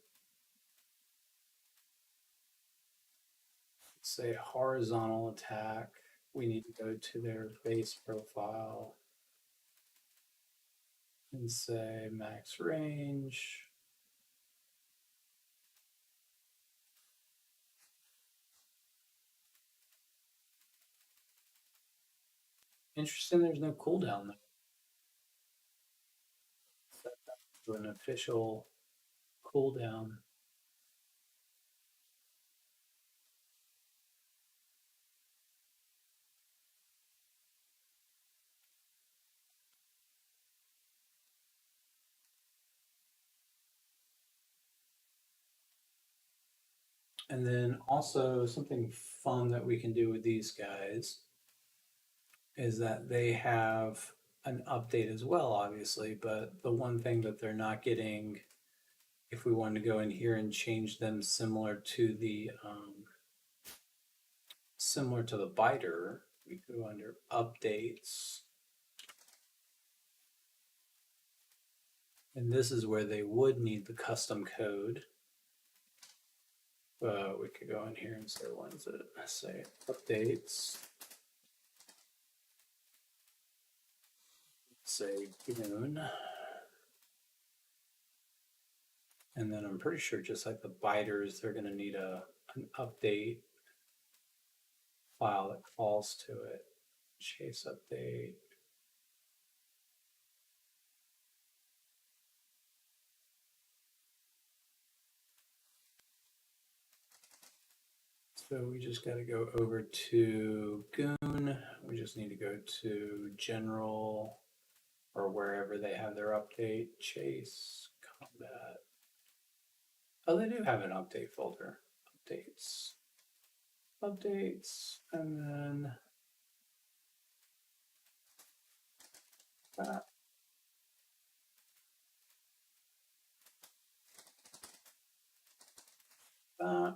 Say horizontal attack. We need to go to their base profile and say max range. Interesting, there's no cooldown there. Set that to an official cooldown. And then also something fun that we can do with these guys is that they have an update as well, obviously, but the one thing that they're not getting, if we wanted to go in here and change them similar to the biter, we go under updates. And this is where they would need the custom code. We could go in here and say, what is it? Say updates. Say June. And then I'm pretty sure just like the biters, they're going to need an update file that calls to it. Chase update. So we just got to go over to Goon. We just need to go to General or wherever they have their update. Chase, Combat. Oh, they do have an update folder. Updates. Updates. And then that. That.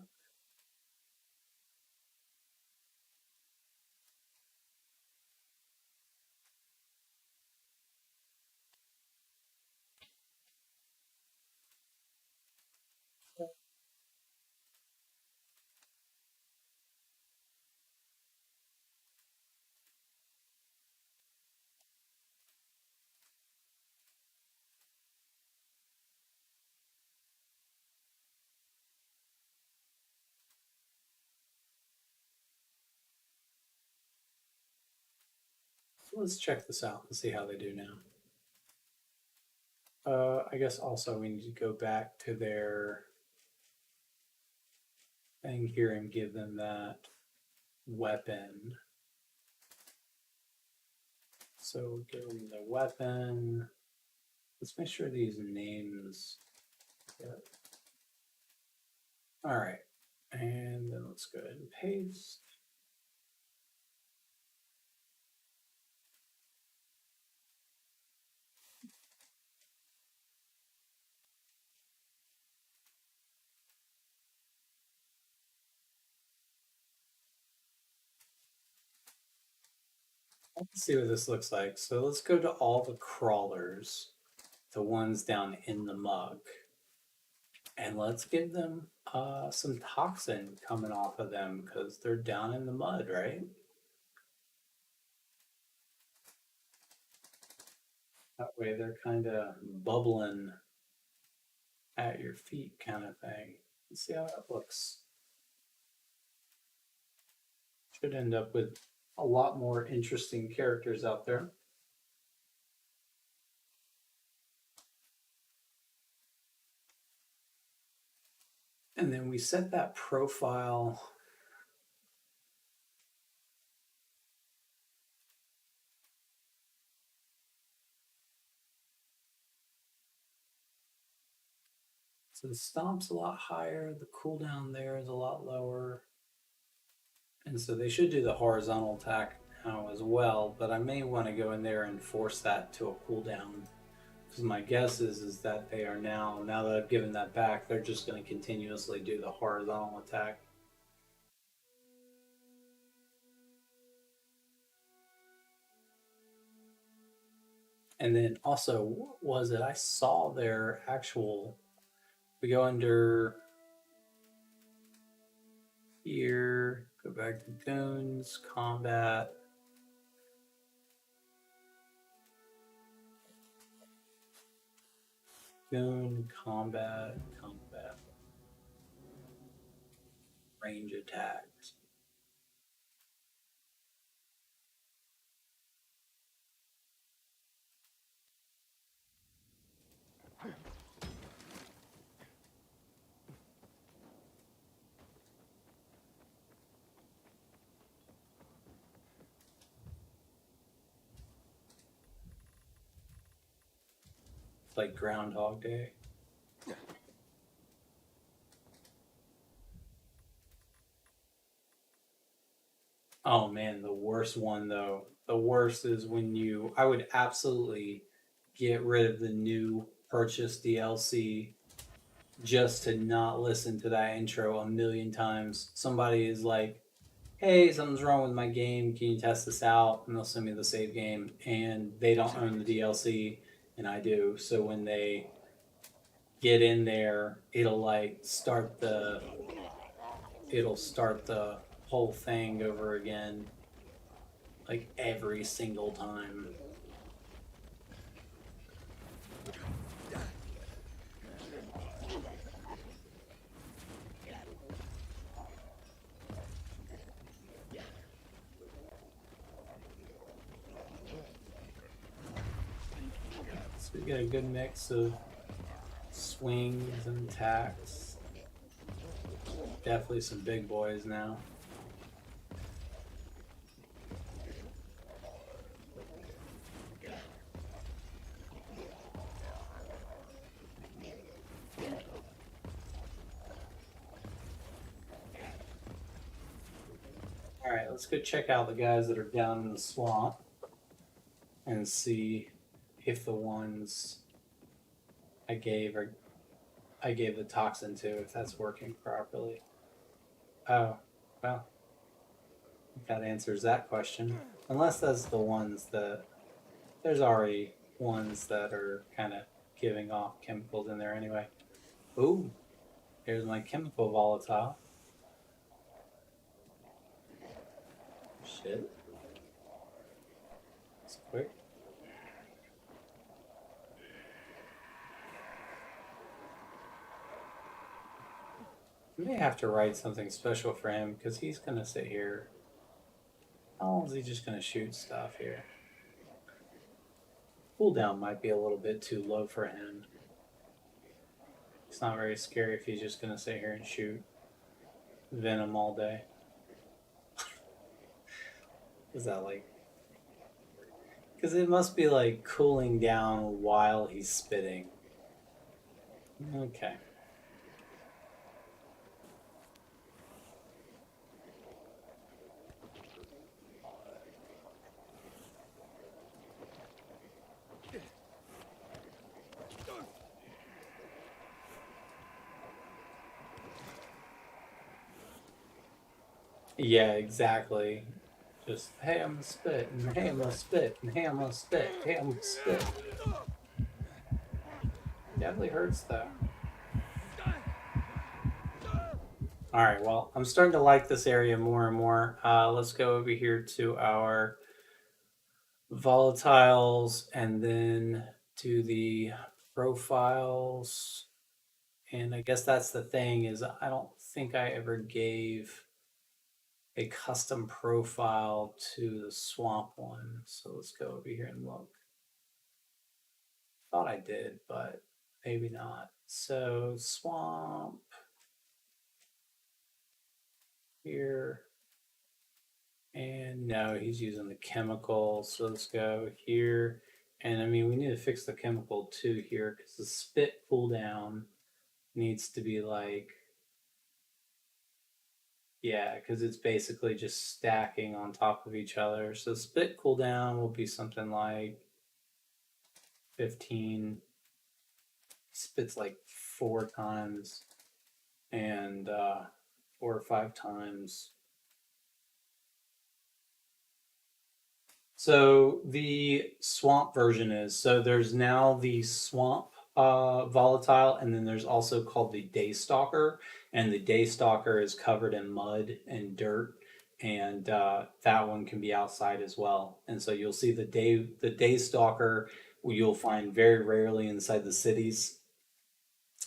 Let's check this out and see how they do now. I guess also we need to go back to their thing here and give them that weapon. So give them the weapon. Let's make sure these names. Yeah. All right. And then let's go ahead and paste. Let's see what this looks like. So let's go to all the crawlers, the ones down in the mug, and let's give them some toxin coming off of them because they're down in the mud, right? That way they're kind of bubbling at your feet, kind of thing. Let's see how that looks. Should end up with a lot more interesting characters out there. And then we set that profile. So the stomp's a lot higher, the cooldown there is a lot lower. And so they should do the horizontal attack now as well, but I may want to go in there and force that to a cooldown. Because my guess is that they are now that I've given that back, they're just going to continuously do the horizontal attack. And then also, what was it? I saw their actual. We go under here, go back to goons, combat. Goon, combat, range attacks. It's like Groundhog Day. Oh man, the worst one though. The worst is when I would absolutely get rid of the new purchase DLC just to not listen to that intro a million times. Somebody is like, hey, something's wrong with my game. Can you test this out? And they'll send me the save game. And they don't own the DLC, and I do. So when they get in there, it'll start the whole thing over again, like every single time. So we get a good mix of swings and attacks. Definitely some big boys now. All right, let's go check out the guys that are down in the swamp and see if the ones I gave the toxin to, if that's working properly. Oh, well, that answers that question. Unless that's the ones that there's already ones that are kind of giving off chemicals in there anyway. Ooh, here's my chemical volatile. Shit. It's quick. I may have to write something special for him because he's gonna sit here. How long is he just gonna shoot stuff here? cooldown might be a little bit too low for him. It's not very scary if he's just gonna sit here and shoot Venom all day. Is that like? Because it must be like cooling down while he's spitting. Okay. Yeah, exactly. Just, hey, I'm gonna spit, and hey, I'm gonna spit, and hey, I'm gonna spit, hey, I'm gonna spit. Definitely hurts though. All right, well, I'm starting to like this area more and more. Let's go over here to our volatiles and then do the profiles. And I guess that's the thing is I don't think I ever gave a custom profile to the swamp one. So let's go over here and look. Thought I did, but maybe not. So swamp here. And no, he's using the chemical. So let's go here. And I mean, we need to fix the chemical too here because the spit cooldown needs to be like, yeah, because it's basically just stacking on top of each other. So spit cooldown will be something like 15. Spits like 4 times and 4 or 5 times. So the swamp version is so there's now the swamp volatile, and then there's also called the day stalker, and the day stalker is covered in mud and dirt, and that one can be outside as well. And so you'll see the day stalker you'll find very rarely inside the cities,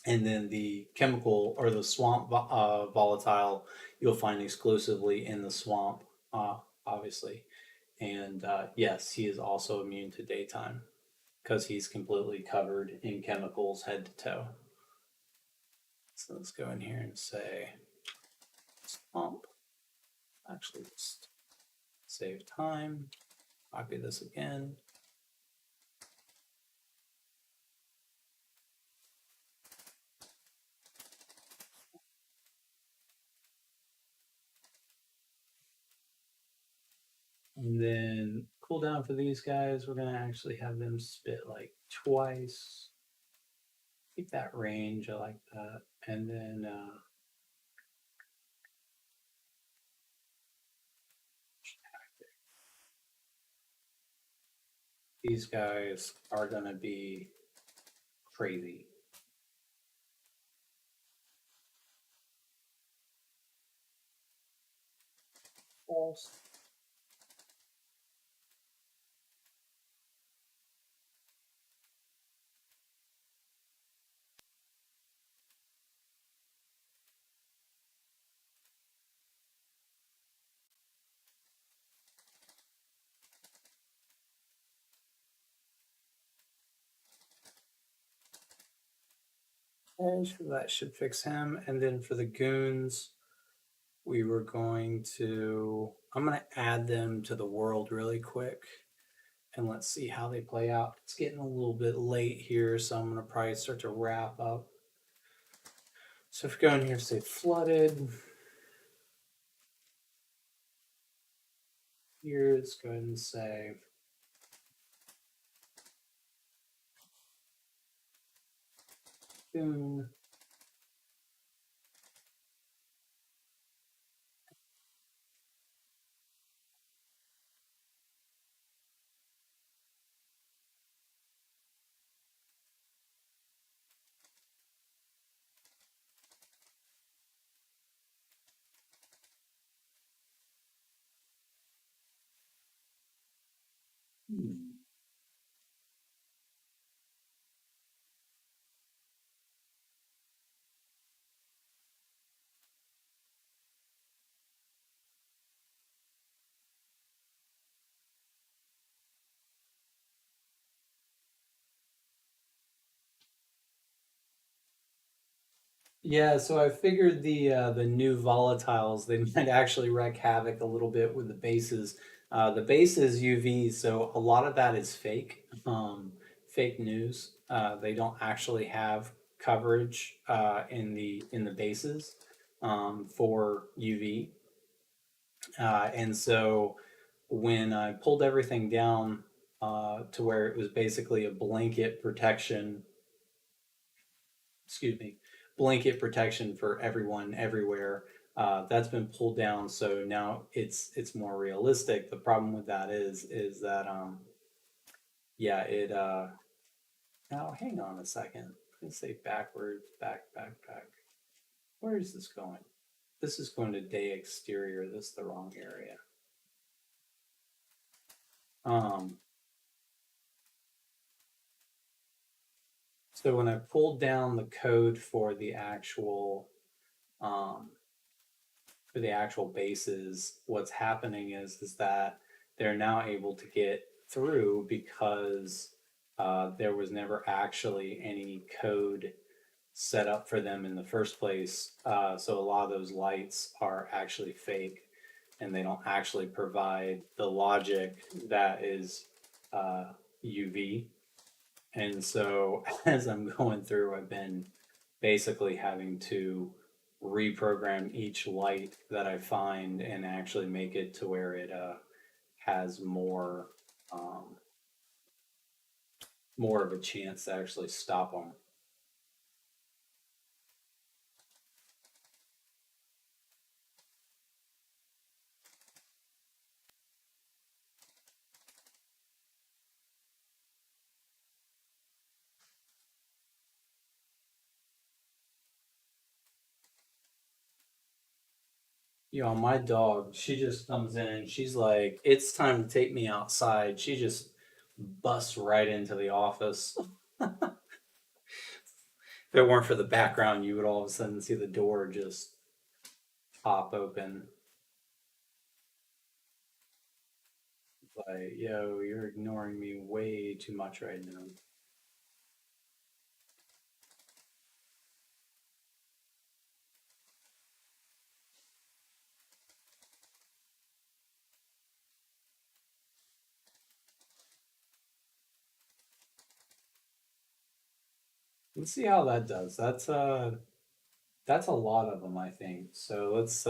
and then the chemical or the swamp volatile you'll find exclusively in the swamp, obviously. And yes, he is also immune to daytime because he's completely covered in chemicals head to toe. So let's go in here and say swamp. Actually, just save time. Copy this again. And then cooldown for these guys, we're going to actually have them spit like twice. Keep that range. I like that. And then these guys are going to be crazy. False. Okay, so that should fix him. And then for the goons, we were going to, I'm going to add them to the world really quick. And let's see how they play out. It's getting a little bit late here, so I'm going to probably start to wrap up. So if we go in here and say flooded, here let's go ahead and say goon. Yeah, so I figured the new volatiles they might actually wreak havoc a little bit with the bases. The base is UV, so a lot of that is fake, fake news. They don't actually have coverage in the bases for UV, and so when I pulled everything down to where it was basically a blanket protection, excuse me, blanket protection for everyone everywhere. That's been pulled down, so now it's more realistic. The problem with that is that yeah it now hang on a second. Let's say backwards, back. Where is this going? This is going to day exterior. This is the wrong area. Um, so when I pulled down the code um, for the actual bases, what's happening is that they're now able to get through because there was never actually any code set up for them in the first place. So a lot of those lights are actually fake and they don't actually provide the logic that is uh, UV. And so as I'm going through, I've been basically having to reprogram each light that I find and actually make it to where it has um, more of a chance to actually stop them. My dog, she just comes in and she's like, "It's time to take me outside." She just busts right into the office. If it weren't for the background, you would all of a sudden see the door just pop open. Like, yo, you're ignoring me way too much right now. Let's see how that does. That's a lot of them, I think. So let's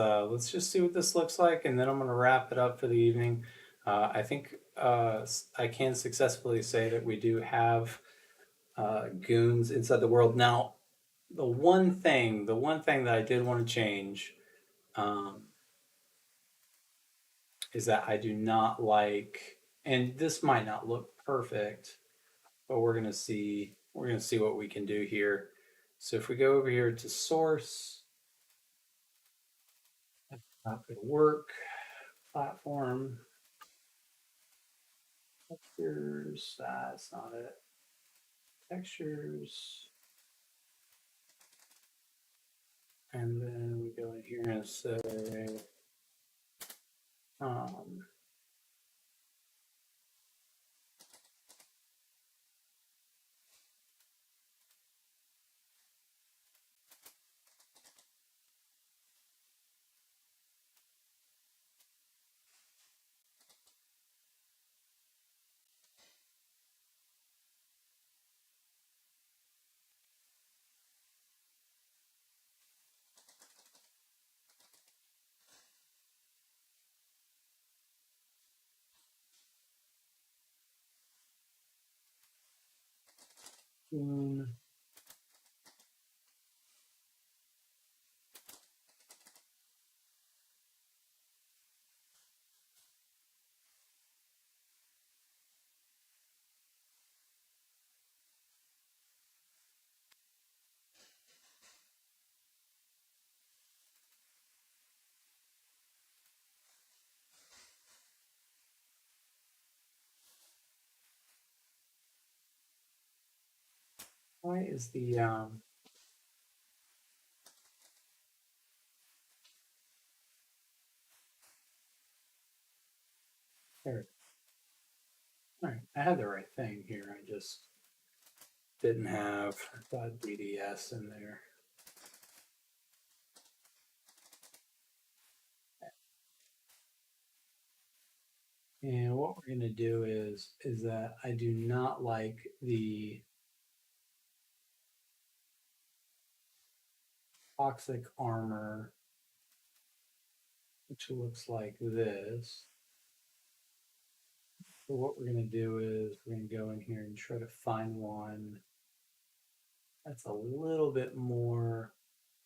just see what this looks like, and then I'm gonna wrap it up for the evening. I think I can successfully say that we do have goons inside the world. Now, the one thing that I did want to change um, is that I do not like, and this might not look perfect, but we're gonna see what we can do here. So if we go over here to source, not gonna work. Platform textures. That's not it. Textures, and then we go in here and say, um, why is the there? All right, I had the right thing here. I just didn't have .bds in there. And what we're gonna do is that I do not like the toxic armor, which looks like this. So what we're gonna do is we're gonna go in here and try to find one that's a little bit more,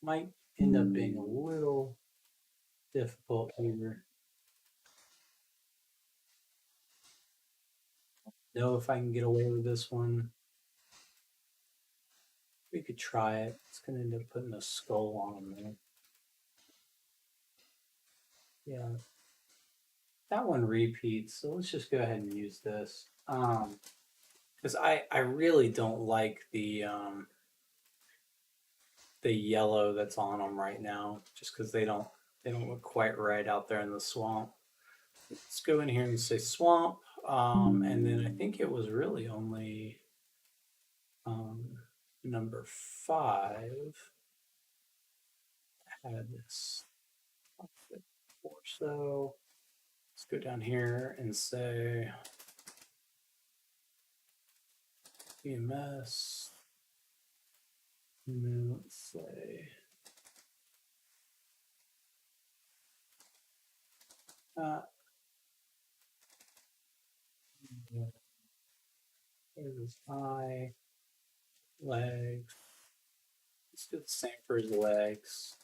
might end up being a little difficult here. Know if I can get away with this one. We could try it. It's gonna end up putting a skull on him there. Yeah, that one repeats, so let's just go ahead and use this. Because I really don't like the yellow that's on them right now, just because they don't look quite right out there in the swamp. Let's go in here and say swamp, and then I think it was really only um, number 5 had this so let's go down here and say EMS. And then let's say there's his eye, legs. Let's do the same for his legs.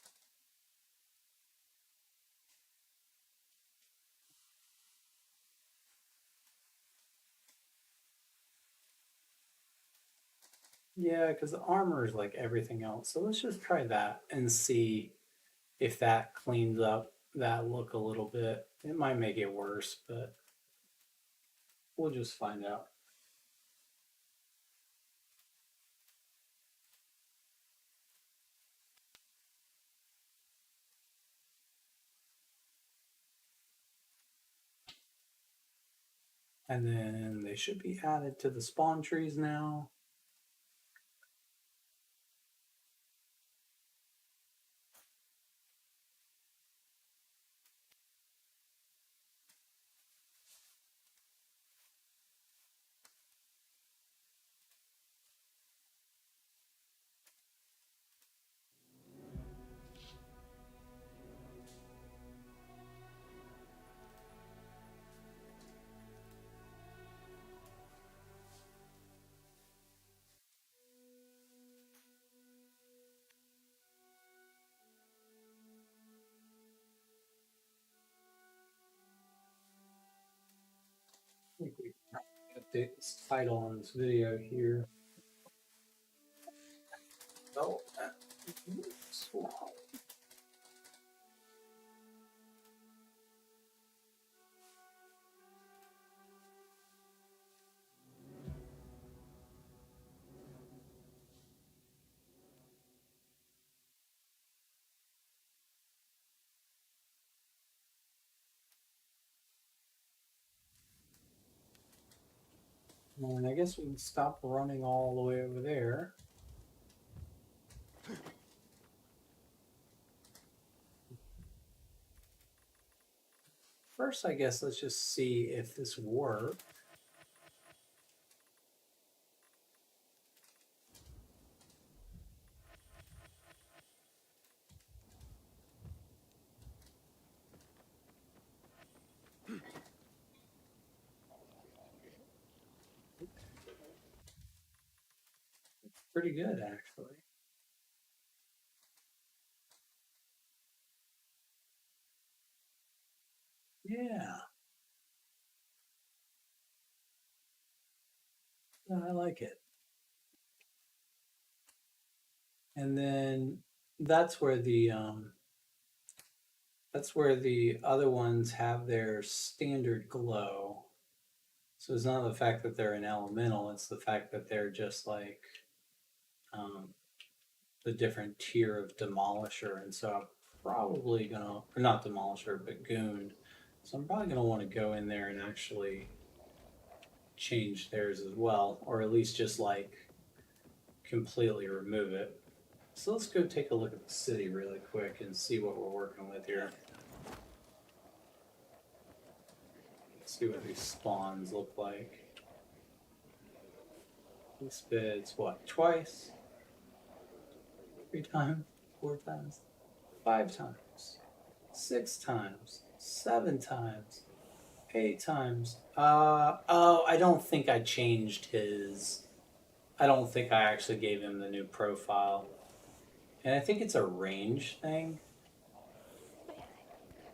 Yeah, because the armor is like everything else. So let's just try that and see if that cleans up that look a little bit. It might make it worse, but we'll just find out. And then they should be added to the spawn trees now. I think we can update this title on this video here. Oh, swamp. And I guess we can stop running all the way over there. First, I guess let's just see if this works. Pretty good, actually. Yeah, I like it. And then that's where the other ones have their standard glow. So it's not the fact that they're an elemental; it's the fact that they're just like um, the different tier of demolisher. And so I'm probably gonna, or not demolisher, but goon. So I'm probably gonna want to go in there and actually change theirs as well, or at least just like completely remove it. So let's go take a look at the city really quick and see what we're working with here. Let's see what these spawns look like. He spits what? Twice? 3 times? 4 times? 5 times? 6 times? 7 times? 8 times? Oh, I don't think I changed his. I don't think I actually gave him the new profile. And I think it's a range thing.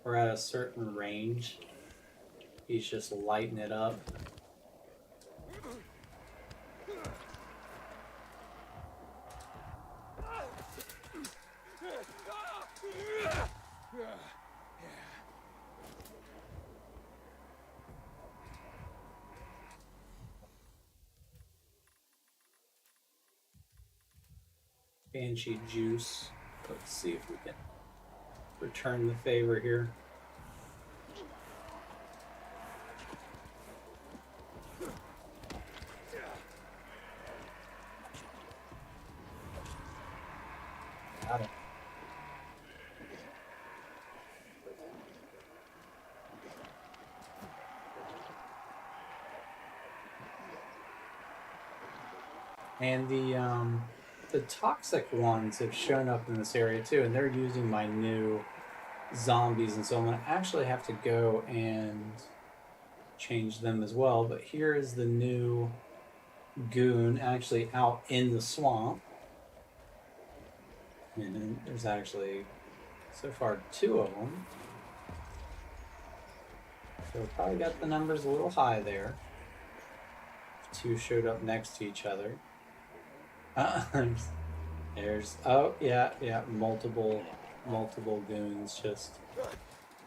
We're at a certain range. He's just lighting it up. Banshee juice. Let's see if we can return the favor here. Got it. And the toxic ones have shown up in this area too, and they're using my new zombies, and so I'm gonna actually have to go and change them as well. But here is the new goon actually out in the swamp. And there's actually so far 2 of them. So probably got the numbers a little high there. 2 showed up next to each other. There's oh yeah, multiple goons just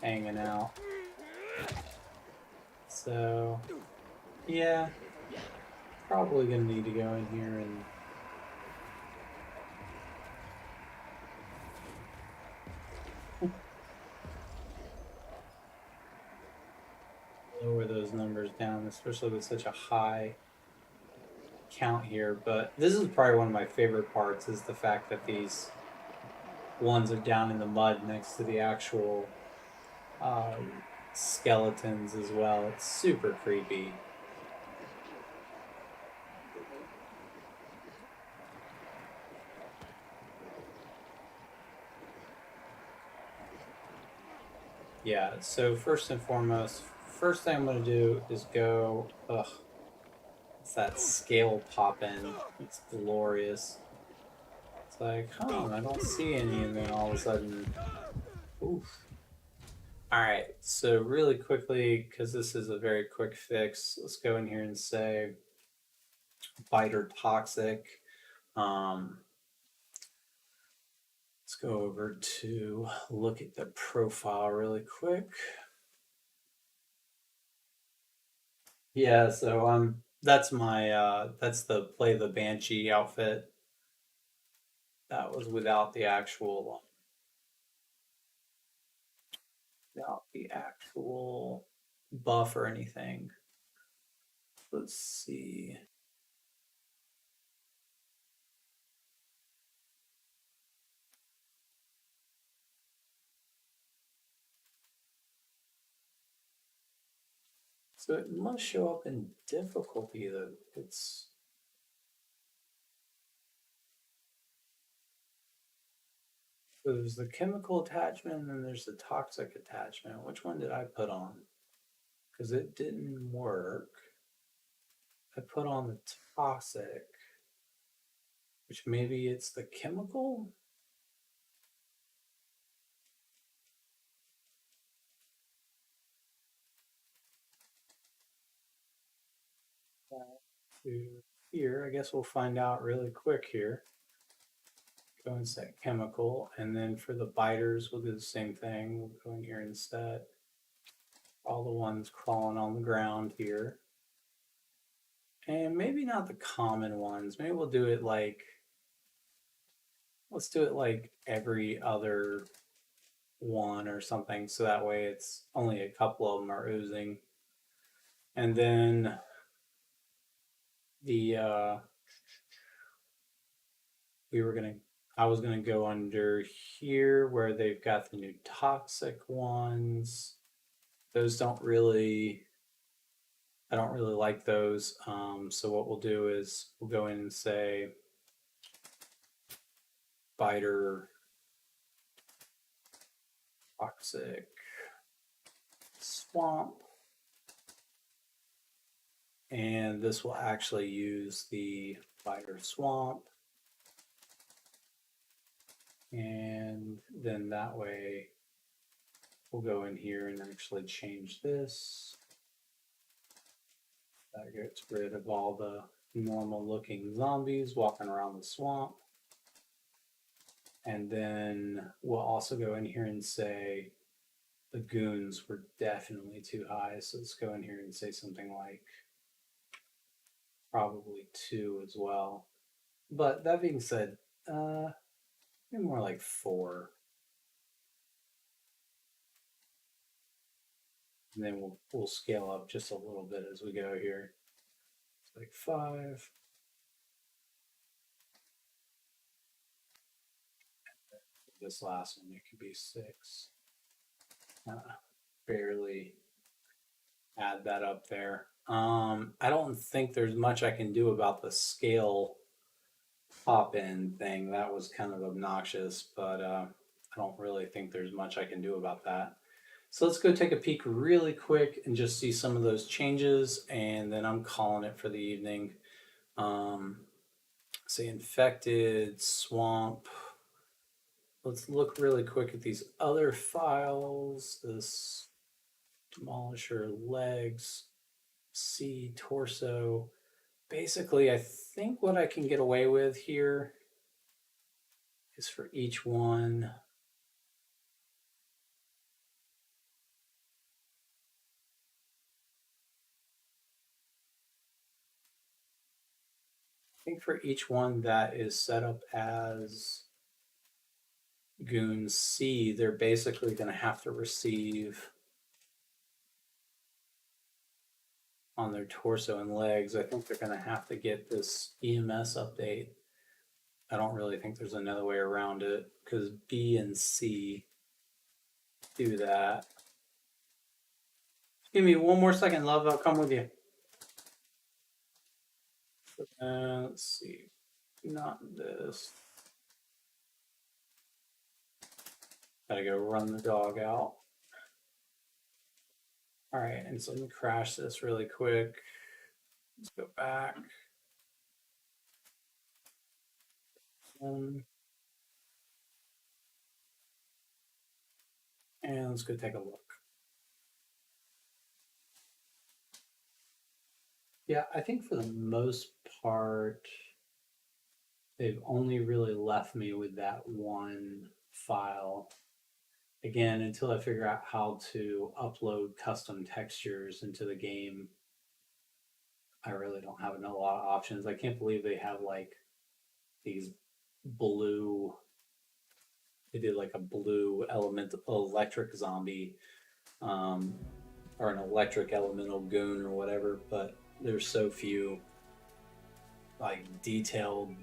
hanging out. So yeah, probably gonna need to go in here and lower those numbers down, especially with such a high count here. But this is probably one of my favorite parts, is the fact that these ones are down in the mud next to the actual skeletons as well. It's super creepy. Yeah, so first and foremost, first thing I'm going to do is go, it's that scale pop in. It's glorious. It's like, I don't see any, and then all of a sudden, oof. Alright, so really quickly, because this is a very quick fix, let's go in here and say biter toxic. Let's go over to look at the profile really quick. Yeah, so that's my that's the play the Banshee outfit. That was without the actual buff or anything. Let's see. So it must show up in difficulty though. It's so there's the chemical attachment and then there's the toxic attachment. Which one did I put on? Because it didn't work. I put on the toxic, which maybe it's the chemical? To here, I guess we'll find out really quick here. Go and set chemical, and then for the biters, we'll do the same thing. We'll go in here and set all the ones crawling on the ground here. And maybe not the common ones. Maybe we'll do it like, let's do it like every other one or something, so that way it's only a couple of them are oozing. And then the I was gonna go under here where they've got the new toxic ones. Those don't really I don't really like those. So what we'll do is we'll go in and say spider toxic swamp. And this will actually use the spider swamp. And then that way we'll go in here and actually change this. That gets rid of all the normal looking zombies walking around the swamp. And then we'll also go in here and say the goons were definitely too high. So let's go in here and say something like probably 2 as well. But that being said, maybe more like 4. And then we'll scale up just a little bit as we go here. It's like 5. This last one, it could be 6. Barely add that up there. I don't think there's much I can do about the scale pop in thing. That was kind of obnoxious, but I don't really think there's much I can do about that. So let's go take a peek really quick and just see some of those changes, and then I'm calling it for the evening. Say infected, swamp. Let's look really quick at these other files. This demolisher, legs, C, torso. Basically, I think what I can get away with here is for each one. I think for each one that is set up as Goon C, they're basically going to have to receive on their torso and legs. I think they're going to have to get this EMS update. I don't really think there's another way around it because B and C do that. Give me one more second, love. I'll come with you. Let's see. Not this. Gotta go run the dog out. All right, and so let me crash this really quick. Let's go back. And let's go take a look. Yeah, I think for the most part, they've only really left me with that one file. Again, until I figure out how to upload custom textures into the game, I really don't have a lot of options. I can't believe they have like these blue, they did like a blue electric zombie, or an electric elemental goon or whatever, but there's so few like detailed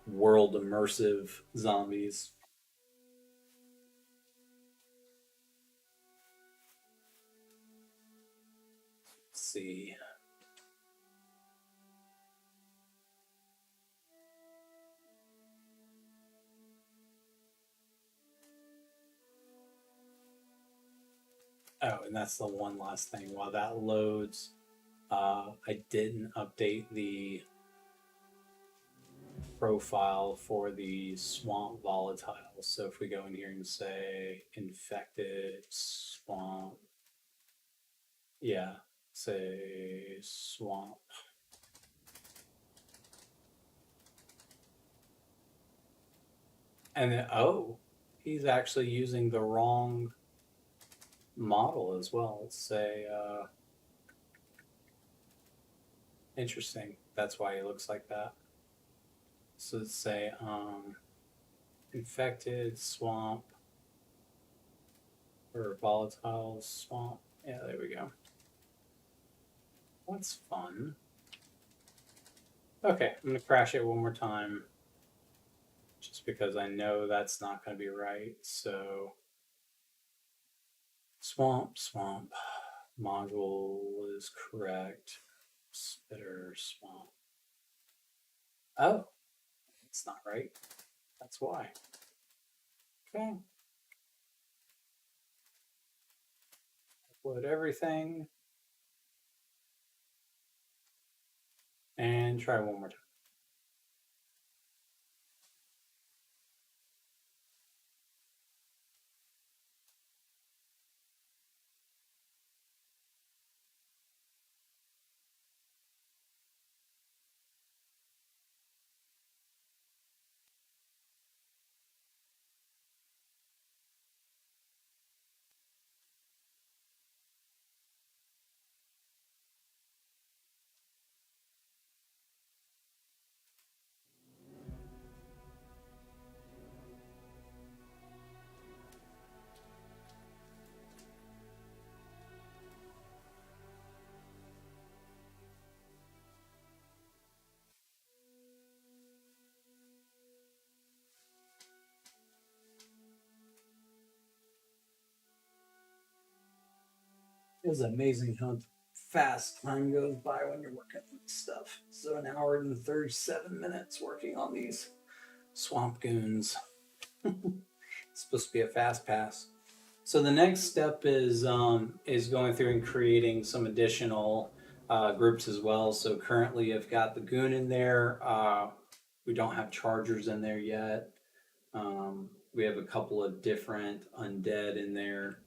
world immersive zombies. Let's see. Oh, and that's the one last thing. While that loads, I didn't update the profile for the swamp volatile. So if we go in here and say infected swamp, yeah, say swamp. And then, oh, he's actually using the wrong model as well. Let's say, interesting. That's why he looks like that. So let's say, infected swamp or volatile swamp. Yeah, there we go. That's fun. Okay, I'm gonna crash it one more time just because I know that's not gonna be right. So swamp, swamp, Module is correct. Spitter small. Oh, it's not right. That's why. Okay. Upload everything. And try one more time. It's amazing how fast time goes by when you're working on this stuff. So an hour and 37 minutes working on these swamp goons. It's supposed to be a fast pass. So the next step is going through and creating some additional groups as well. So currently I've got the goon in there. We don't have chargers in there yet. We have a couple of different undead in there.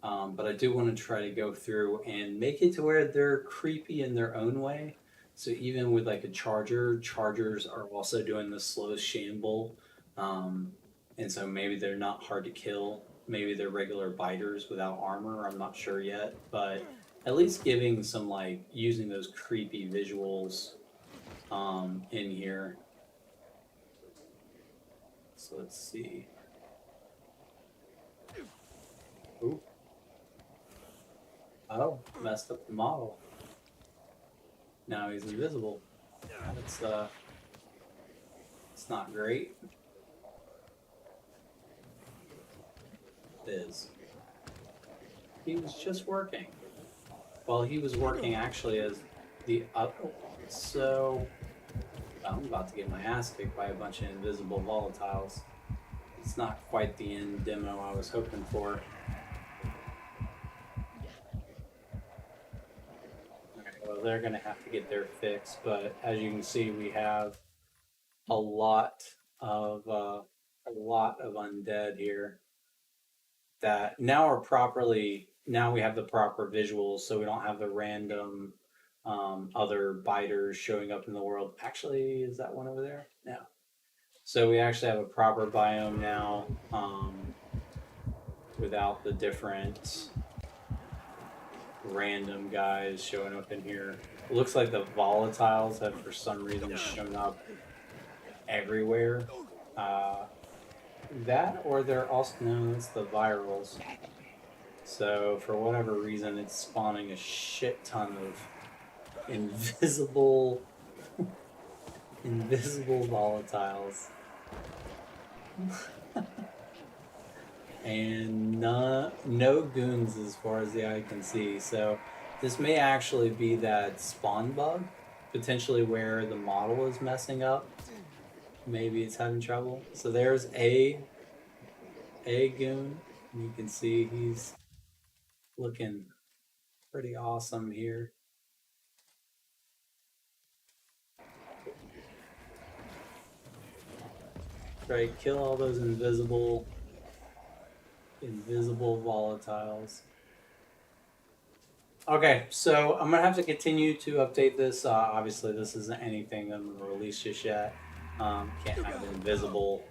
But I do want to try to go through and make it to where they're creepy in their own way. So even with like a charger, chargers are also doing the slow shamble. And so maybe they're not hard to kill. Maybe they're regular biters without armor. I'm not sure yet. But at least giving some like using those creepy visuals in here. So let's see. Ooh. Oh, messed up the model. Now he's invisible. It's not great. It is. He was just working. Well, he was working actually as the other. So I'm about to get my ass kicked by a bunch of invisible volatiles. It's not quite the end demo I was hoping for. Well, they're going to have to get their fix, but as you can see, we have a lot of undead here that now are properly. Now we have the proper visuals, so we don't have the random other biters showing up in the world. Actually, is that one over there? No. So we actually have a proper biome now, without the different random guys showing up in here. It looks like the volatiles have for some reason shown up everywhere. That or they're also, no, it's the virals. So for whatever reason, it's spawning a shit ton of invisible volatiles. And no goons as far as the eye can see. So this may actually be that spawn bug, potentially where the model is messing up. Maybe it's having trouble. So there's a goon. You can see he's looking pretty awesome here. Try to kill all those invisible volatiles. Okay, so I'm gonna have to continue to update this. Obviously, this isn't anything I'm gonna release just yet. Can't have invisible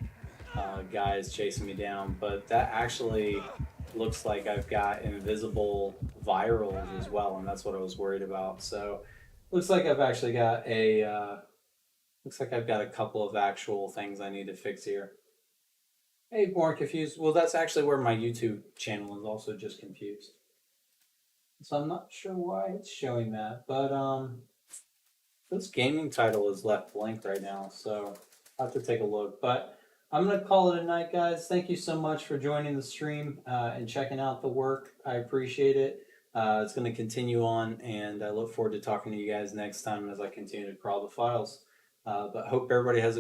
guys chasing me down, but that actually looks like I've got invisible virals as well, and that's what I was worried about. So, looks like I've actually got a couple of actual things I need to fix here. Hey, Born Confused. Well, that's actually where my YouTube channel is also just confused. So I'm not sure why it's showing that, but this gaming title is left blank right now, so I'll have to take a look. But I'm gonna call it a night, guys. Thank you so much for joining the stream and checking out the work. I appreciate it. It's going to continue on, and I look forward to talking to you guys next time as I continue to crawl the files. But hope everybody has a